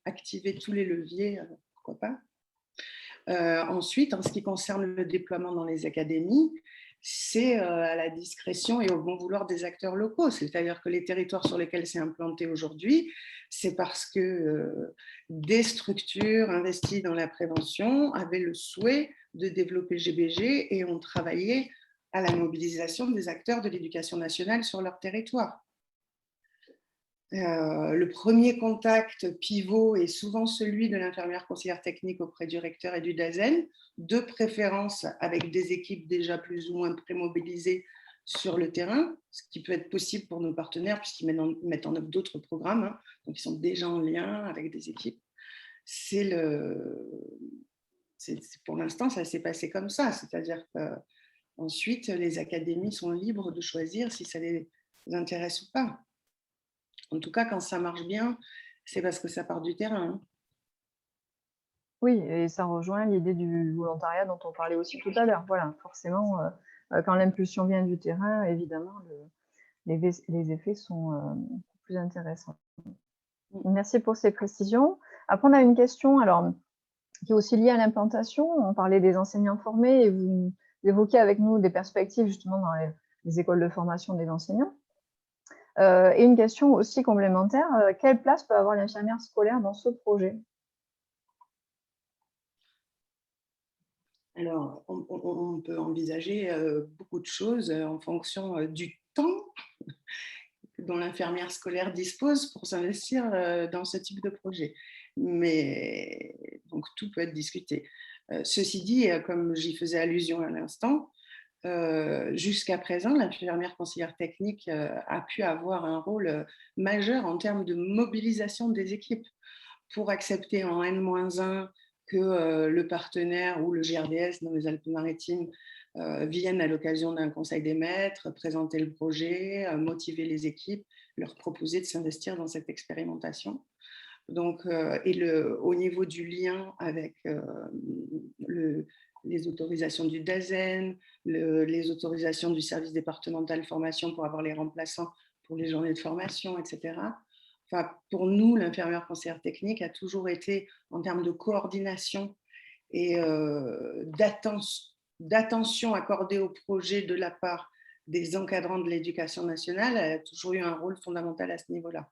activer tous les leviers, pourquoi pas. Ensuite, en ce qui concerne le déploiement dans les académies, c'est à la discrétion et au bon vouloir des acteurs locaux. C'est-à-dire que les territoires sur lesquels c'est implanté aujourd'hui, c'est parce que des structures investies dans la prévention avaient le souhait de développer GBG et ont travaillé à la mobilisation des acteurs de l'éducation nationale sur leur territoire. Le premier contact pivot est souvent celui de l'infirmière conseillère technique auprès du recteur et du DAZEN, de préférence avec des équipes déjà plus ou moins prémobilisées sur le terrain, ce qui peut être possible pour nos partenaires puisqu'ils mettent en œuvre d'autres programmes, hein, donc ils sont déjà en lien avec des équipes. Pour l'instant, ça s'est passé comme ça, c'est-à-dire qu'ensuite, les académies sont libres de choisir si ça les intéresse ou pas. En tout cas, quand ça marche bien, c'est parce que ça part du terrain. Hein. Oui, et ça rejoint l'idée du volontariat dont on parlait aussi tout à l'heure. Voilà, forcément, quand l'impulsion vient du terrain, évidemment, les effets sont plus intéressants. Merci pour ces précisions. Après, on a une question alors, qui est aussi liée à l'implantation. On parlait des enseignants formés et vous évoquez avec nous des perspectives justement dans les écoles de formation des enseignants. Et une question aussi complémentaire, quelle place peut avoir l'infirmière scolaire dans ce projet? Alors, on peut envisager beaucoup de choses en fonction du temps dont l'infirmière scolaire dispose pour s'investir dans ce type de projet. Mais donc, tout peut être discuté. Ceci dit, comme j'y faisais allusion à l'instant, jusqu'à présent, l'infirmière conseillère technique a pu avoir un rôle majeur en termes de mobilisation des équipes pour accepter en N-1 que le partenaire ou le GRDS dans les Alpes-Maritimes viennent à l'occasion d'un conseil des maîtres, présenter le projet, motiver les équipes, leur proposer de s'investir dans cette expérimentation. Donc, au niveau du lien avec les autorisations du DAZEN, les autorisations du service départemental formation pour avoir les remplaçants pour les journées de formation, etc. Enfin, pour nous, l'infirmière conseillère technique a toujours été, en termes de coordination et d'attention accordée au projet de la part des encadrants de l'éducation nationale, elle a toujours eu un rôle fondamental à ce niveau-là.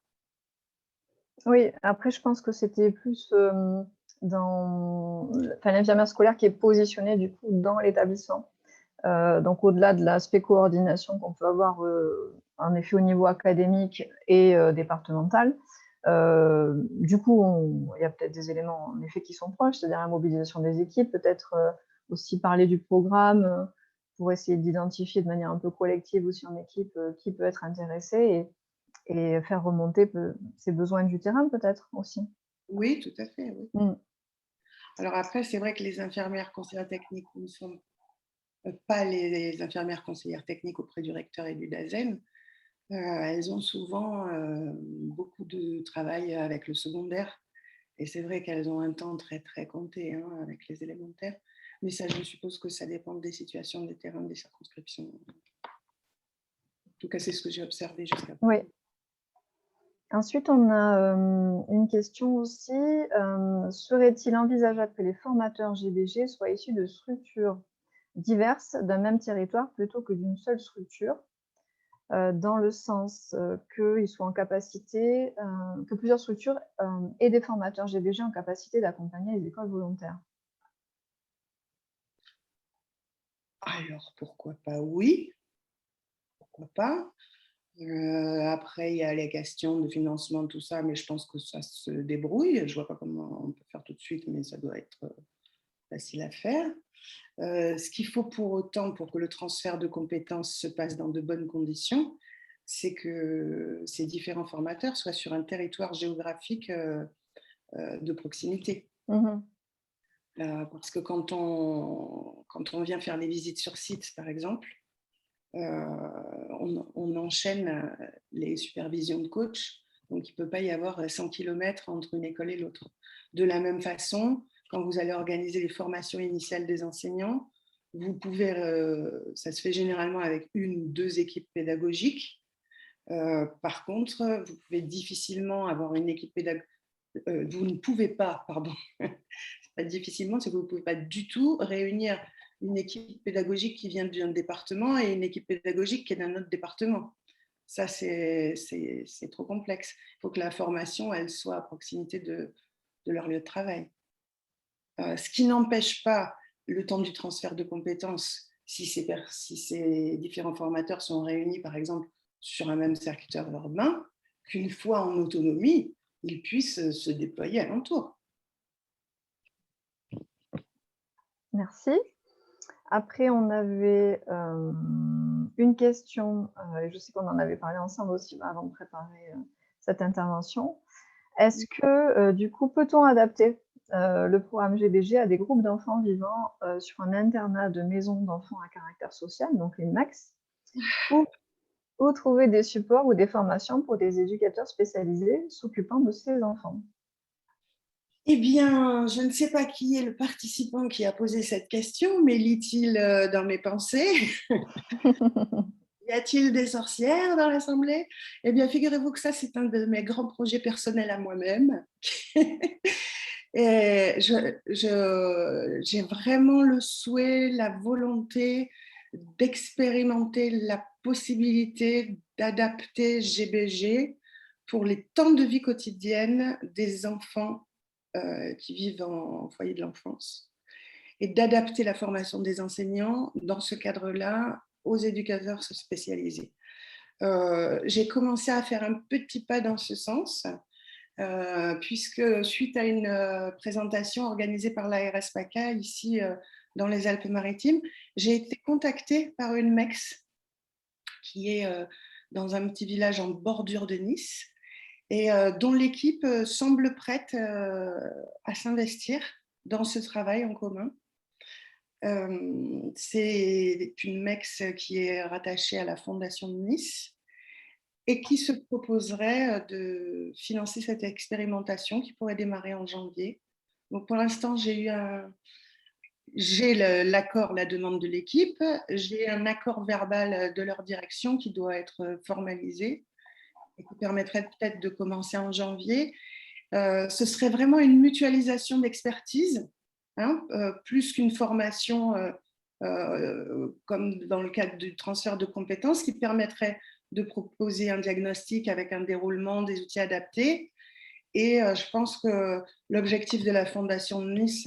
Oui, après, je pense que c'était plus l'infirmière scolaire qui est positionnée du coup dans l'établissement. Donc, au-delà de l'aspect coordination qu'on peut avoir en effet au niveau académique et départemental, du coup, il y a peut-être des éléments en effet qui sont proches, c'est-à-dire la mobilisation des équipes, peut-être aussi parler du programme pour essayer d'identifier de manière un peu collective aussi en équipe qui peut être intéressé et faire remonter ses besoins du terrain peut-être aussi. Oui, tout à fait. Oui. Mm. Alors après, c'est vrai que les infirmières conseillères techniques ne sont pas les infirmières conseillères techniques auprès du recteur et du DAZEN. Elles ont souvent beaucoup de travail avec le secondaire Et c'est vrai qu'elles ont un temps très, très compté hein, avec les élémentaires. Mais ça, je suppose que ça dépend des situations, des terrains, des circonscriptions. En tout cas, c'est ce que j'ai observé jusqu'à présent. Oui. Ensuite, on a une question aussi. Serait-il envisageable que les formateurs GBG soient issus de structures diverses d'un même territoire plutôt que d'une seule structure, dans le sens qu'ils soient en capacité, que plusieurs structures aient des formateurs GBG en capacité d'accompagner les écoles volontaires? Alors, pourquoi pas? Oui, pourquoi pas? Après, il y a les questions de financement, tout ça, mais je pense que ça se débrouille. Je ne vois pas comment on peut faire tout de suite, mais ça doit être facile à faire. Ce qu'il faut pour autant, pour que le transfert de compétences se passe dans de bonnes conditions, c'est que ces différents formateurs soient sur un territoire géographique de proximité. Mmh. Parce que quand on vient faire des visites sur site, par exemple, on enchaîne les supervisions de coach, donc il ne peut pas y avoir 100 km entre une école et l'autre. De la même façon, quand vous allez organiser les formations initiales des enseignants, vous pouvez, ça se fait généralement avec 1 ou 2 équipes pédagogiques. Par contre, vous pouvez difficilement avoir une équipe pédagogique. Vous ne pouvez pas, pardon, c'est pas difficilement, c'est que vous ne pouvez pas du tout réunir une équipe pédagogique qui vient d'un département et une équipe pédagogique qui est d'un autre département. Ça, c'est trop complexe. Il faut que la formation, elle soit à proximité de leur lieu de travail. Ce qui n'empêche pas le temps du transfert de compétences, si ces différents formateurs sont réunis, par exemple, sur un même secteur urbain, qu'une fois en autonomie, ils puissent se déployer alentour. Merci. Après, on avait une question, et je sais qu'on en avait parlé ensemble aussi avant de préparer cette intervention. Est-ce que, du coup, peut-on adapter le programme GBG à des groupes d'enfants vivant sur un internat de maisons d'enfants à caractère social, donc les MAX, ou trouver des supports ou des formations pour des éducateurs spécialisés s'occupant de ces enfants? Eh bien, je ne sais pas qui est le participant qui a posé cette question, mais lit-il dans mes pensées? Y a-t-il des sorcières dans l'Assemblée? Eh bien, figurez-vous que ça, c'est un de mes grands projets personnels à moi-même. Et j'ai vraiment le souhait, la volonté d'expérimenter la possibilité d'adapter GBG pour les temps de vie quotidienne des enfants qui vivent en foyer de l'enfance et d'adapter la formation des enseignants dans ce cadre-là aux éducateurs spécialisés. J'ai commencé à faire un petit pas dans ce sens, puisque suite à une présentation organisée par l'ARS PACA ici dans les Alpes-Maritimes, j'ai été contactée par une MEX qui est dans un petit village en bordure de Nice et dont l'équipe semble prête à s'investir dans ce travail en commun. C'est une MEX qui est rattachée à la Fondation de Nice et qui se proposerait de financer cette expérimentation qui pourrait démarrer en janvier. Donc pour l'instant, j'ai l'accord, la demande de l'équipe, j'ai un accord verbal de leur direction qui doit être formalisé et qui permettrait peut-être de commencer en janvier. Ce serait vraiment une mutualisation d'expertise, hein, plus qu'une formation comme dans le cadre du transfert de compétences qui permettrait de proposer un diagnostic avec un déroulement, des outils adaptés. Et je pense que l'objectif de la Fondation de Nice,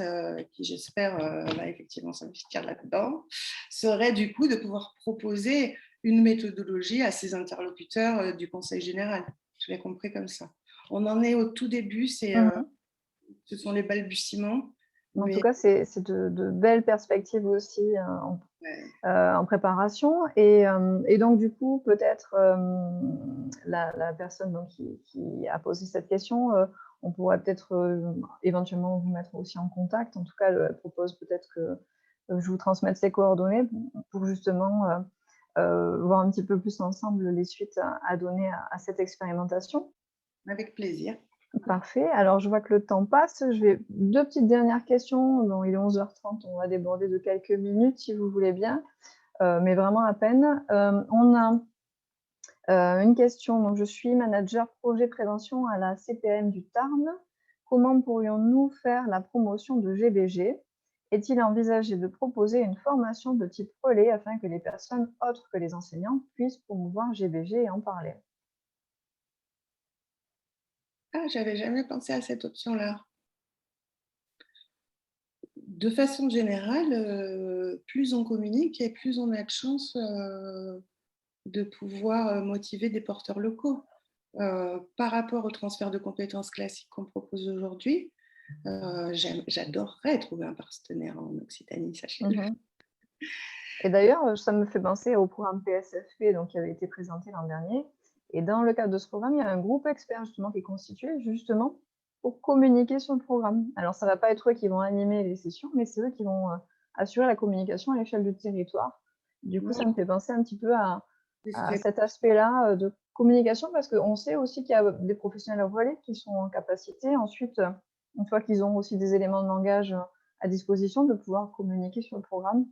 qui j'espère va effectivement s'investir là-dedans, serait du coup de pouvoir proposer une méthodologie à ses interlocuteurs du Conseil général. Je l'ai compris comme ça. On en est au tout début, ce sont les balbutiements. En tout cas, c'est de belles perspectives aussi en préparation. Et donc, du coup, peut-être la personne donc, qui a posé cette question, on pourrait peut-être éventuellement vous mettre aussi en contact. En tout cas, elle propose peut-être que je vous transmette ses coordonnées pour justement voir un petit peu plus ensemble les suites à donner à cette expérimentation. Avec plaisir. Parfait. Alors, je vois que le temps passe. Je vais deux petites dernières questions. Bon, il est 11h30, on va déborder de quelques minutes si vous voulez bien, mais vraiment à peine. On a une question. Donc, je suis manager projet prévention à la CPM du Tarn. Comment pourrions-nous faire la promotion de GBG? Est-il envisagé de proposer une formation de type relais afin que les personnes autres que les enseignants puissent promouvoir GBG et en parler? Ah, j'avais jamais pensé à cette option-là. De façon générale, plus on communique et plus on a de chances de pouvoir motiver des porteurs locaux. Par rapport au transfert de compétences classiques qu'on propose aujourd'hui, j'adorerais trouver un partenaire en Occitanie, sachez-le. Mmh. Et d'ailleurs, ça me fait penser au programme PSFP donc, qui avait été présenté l'an dernier. Et dans le cadre de ce programme, il y a un groupe expert justement qui est constitué justement pour communiquer sur le programme. Alors, ça ne va pas être eux qui vont animer les sessions, mais c'est eux qui vont assurer la communication à l'échelle du territoire. Du coup, ça me fait penser un petit peu à cet aspect-là de communication parce qu'on sait aussi qu'il y a des professionnels relais qui sont en capacité ensuite, une fois qu'ils ont aussi des éléments de langage à disposition, de pouvoir communiquer sur le programme.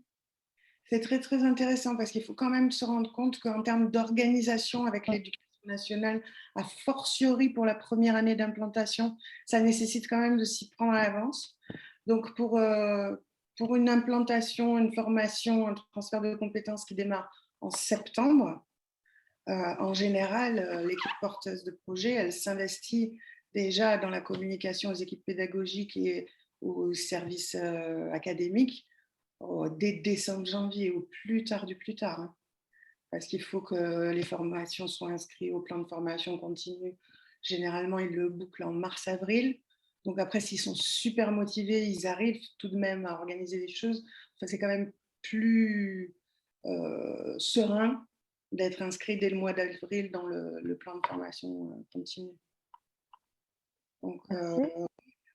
C'est très, très intéressant parce qu'il faut quand même se rendre compte qu'en termes d'organisation avec l'éducation nationale, a fortiori pour la première année d'implantation, ça nécessite quand même de s'y prendre à l'avance. Donc, pour une implantation, une formation, un transfert de compétences qui démarre en septembre, en général, l'équipe porteuse de projet, elle s'investit déjà dans la communication aux équipes pédagogiques et aux services académiques dès décembre, janvier, au plus tard du plus tard. Hein. Parce qu'il faut que les formations soient inscrites au plan de formation continue. Généralement, ils le bouclent en mars-avril. Donc après, s'ils sont super motivés, ils arrivent tout de même à organiser des choses. Enfin, c'est quand même plus serein d'être inscrit dès le mois d'avril dans le plan de formation continue. Donc, bien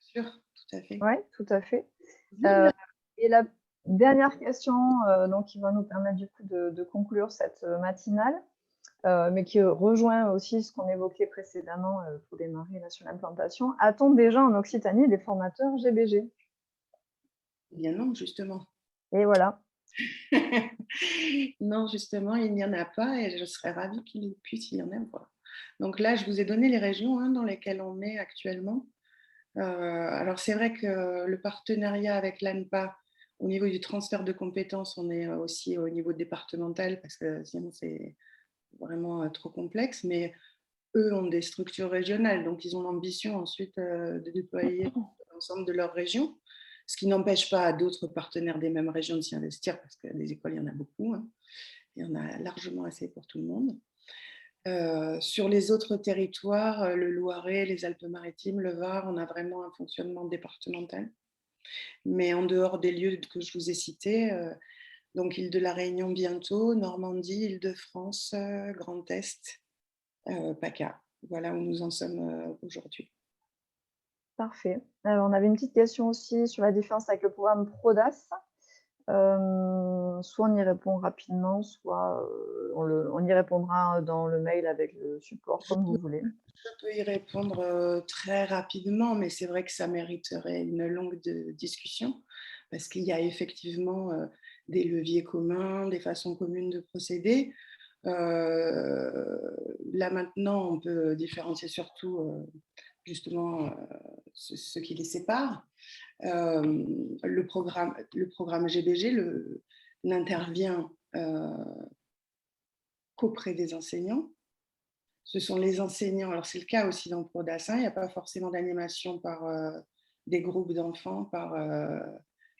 sûr, tout à fait. Oui, tout à fait. Et la dernière question, donc, qui va nous permettre du coup de conclure cette matinale, mais qui rejoint aussi ce qu'on évoquait précédemment pour démarrer là, sur l'implantation. A-t-on déjà en Occitanie des formateurs GBG? Eh bien non, justement. Et voilà. Non, justement, il n'y en a pas et je serais ravie qu'il puisse y en avoir. Donc là, je vous ai donné les régions dans lesquelles on est actuellement. Alors, c'est vrai que le partenariat avec l'ANPA, au niveau du transfert de compétences, on est aussi au niveau départemental parce que sinon, c'est vraiment trop complexe. Mais eux ont des structures régionales, donc ils ont l'ambition ensuite de déployer l'ensemble de leur région. Ce qui n'empêche pas à d'autres partenaires des mêmes régions de s'y investir, parce que des écoles, il y en a beaucoup. Hein. Il y en a largement assez pour tout le monde. Sur les autres territoires, le Loiret, les Alpes-Maritimes, le Var, on a vraiment un fonctionnement départemental. Mais en dehors des lieux que je vous ai cités, donc Île de la Réunion bientôt, Normandie, Île-de-France, Grand Est, PACA. Voilà où nous en sommes aujourd'hui. Parfait. Alors, on avait une petite question aussi sur la différence avec le programme PRODAS. Soit on y répond rapidement, soit on y répondra dans le mail avec le support, comme vous voulez. Je peux y répondre très rapidement, mais c'est vrai que ça mériterait une longue discussion, parce qu'il y a effectivement des leviers communs, des façons communes de procéder. Là maintenant, on peut différencier surtout justement ce qui les sépare. Le programme GBG n'intervient qu'auprès des enseignants. Ce sont les enseignants, alors c'est le cas aussi dans PRODAS, il n'y a pas forcément d'animation par des groupes d'enfants, par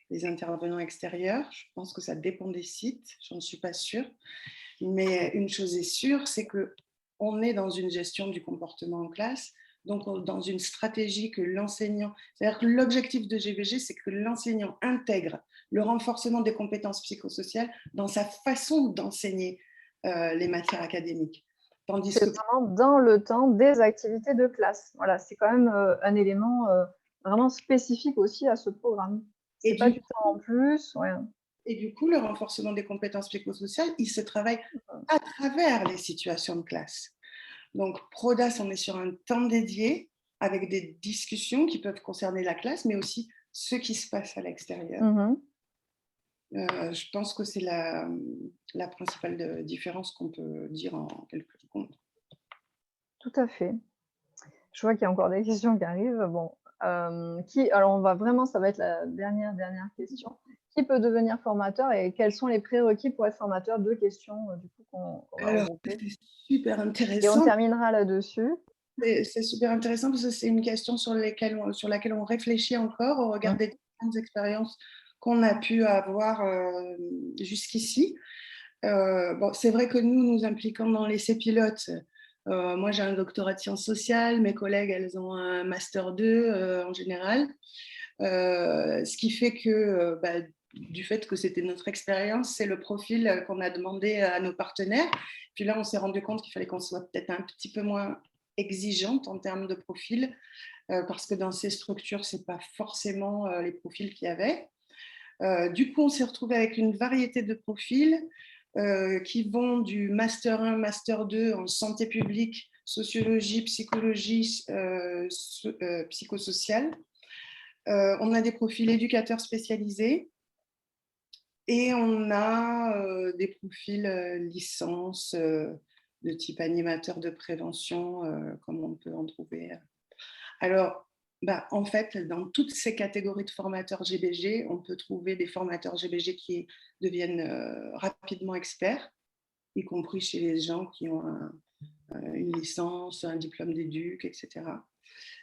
les intervenants extérieurs. Je pense que ça dépend des sites, j'en suis pas sûre. Mais une chose est sûre, c'est qu'on est dans une gestion du comportement en classe, donc dans une stratégie que l'enseignant, c'est-à-dire que l'objectif de GBG, c'est que l'enseignant intègre le renforcement des compétences psychosociales dans sa façon d'enseigner les matières académiques. Tandis que vraiment dans le temps des activités de classe. Voilà, c'est quand même un élément vraiment spécifique aussi à ce programme. C'est pas du temps en plus. Ouais. Et du coup, le renforcement des compétences psychosociales, il se travaille à travers les situations de classe. Donc, PRODAS, on est sur un temps dédié avec des discussions qui peuvent concerner la classe, mais aussi ce qui se passe à l'extérieur. Je pense que c'est la principale différence qu'on peut dire en quelques secondes. Tout à fait. Je vois qu'il y a encore des questions qui arrivent. Bon, alors ça va être la dernière question. Qui peut devenir formateur et quels sont les prérequis pour être formateur? 2 questions du coup qu'on va Alors, regrouper. c'est super Et on intéressant. terminera là-dessus. C'est super intéressant parce que c'est une question sur laquelle on réfléchit encore au regard des différentes expériences qu'on a pu avoir jusqu'ici. Bon, c'est vrai que nous impliquons dans l'essai pilote. Moi, j'ai un doctorat de sciences sociales, mes collègues, elles ont un master 2 en général. Ce qui fait que, du fait que c'était notre expérience, c'est le profil qu'on a demandé à nos partenaires. Puis là, on s'est rendu compte qu'il fallait qu'on soit peut-être un petit peu moins exigeante en termes de profil, parce que dans ces structures, ce n'est pas forcément les profils qu'il y avait. Du coup, on s'est retrouvé avec une variété de profils qui vont du Master 1, Master 2 en santé publique, sociologie, psychologie, psychosociale. On a des profils éducateurs spécialisés et on a des profils licence de type animateur de prévention, comme on peut en trouver. Alors, en fait, dans toutes ces catégories de formateurs GBG, on peut trouver des formateurs GBG qui deviennent rapidement experts, y compris chez les gens qui ont une licence, un diplôme d'éduc, etc.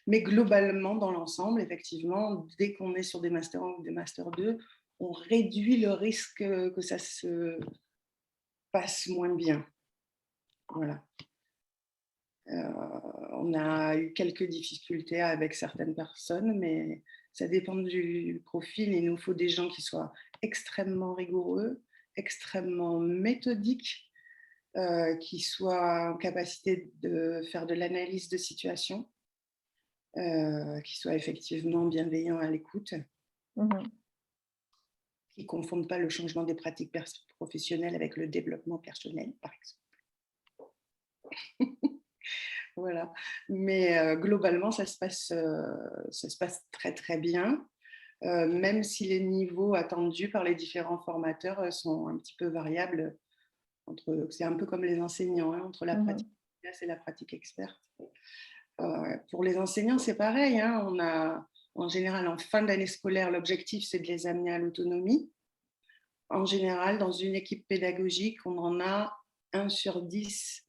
Mais globalement, dans l'ensemble, effectivement, dès qu'on est sur des Master 1 ou des Master 2, on réduit le risque que ça se passe moins bien. Voilà. On a eu quelques difficultés avec certaines personnes, mais ça dépend du profil. Il nous faut des gens qui soient extrêmement rigoureux, extrêmement méthodiques, qui soient en capacité de faire de l'analyse de situation, qui soient effectivement bienveillants à l'écoute, qui ne confondent pas le changement des pratiques professionnelles avec le développement personnel, par exemple. Voilà. Mais globalement, ça se passe très, très bien, même si les niveaux attendus par les différents formateurs sont un petit peu variables. C'est un peu comme les enseignants, hein, entre la pratique efficace et la pratique experte. Pour les enseignants, c'est pareil. Hein, on a, en général, en fin d'année scolaire, l'objectif, c'est de les amener à l'autonomie. En général, dans une équipe pédagogique, on en a 1 sur 10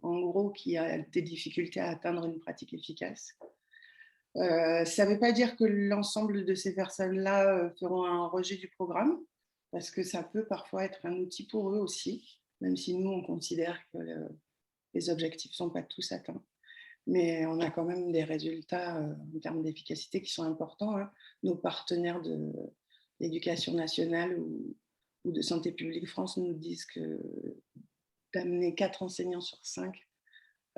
en gros, qui a des difficultés à atteindre une pratique efficace. Ça ne veut pas dire que l'ensemble de ces personnes-là feront un rejet du programme, parce que ça peut parfois être un outil pour eux aussi, même si nous, on considère que les objectifs ne sont pas tous atteints. Mais on a quand même des résultats en termes d'efficacité qui sont importants. Hein. Nos partenaires de l'éducation nationale ou de Santé publique France nous disent que d'amener 4 enseignants sur 5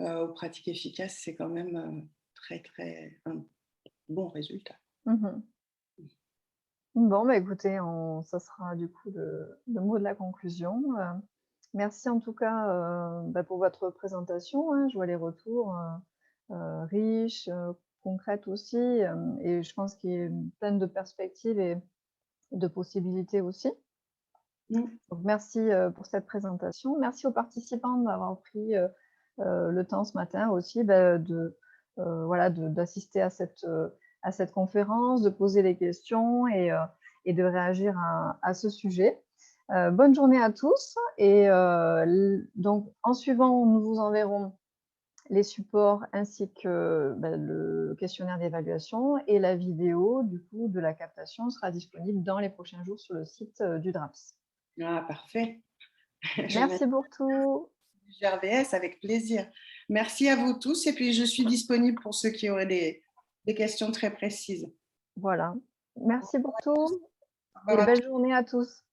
aux pratiques efficaces, c'est quand même très, très un bon résultat. Bon, écoutez, ça sera du coup le mot de la conclusion. Merci en tout cas pour votre présentation. Hein. Je vois les retours riches, concrètes aussi, et je pense qu'il y a plein de perspectives et de possibilités aussi. Donc, merci pour cette présentation. Merci aux participants d'avoir pris le temps ce matin aussi d'assister à cette conférence, de poser des questions et de réagir à ce sujet. Bonne journée à tous. Et donc, en suivant, nous vous enverrons les supports ainsi que le questionnaire d'évaluation, et la vidéo du coup de la captation sera disponible dans les prochains jours sur le site du DRAPS. Ah, parfait. Merci beaucoup. GRVS, avec plaisir. Merci à vous tous. Et puis, je suis disponible pour ceux qui auraient des questions très précises. Voilà. Merci beaucoup. Et belle journée à tous.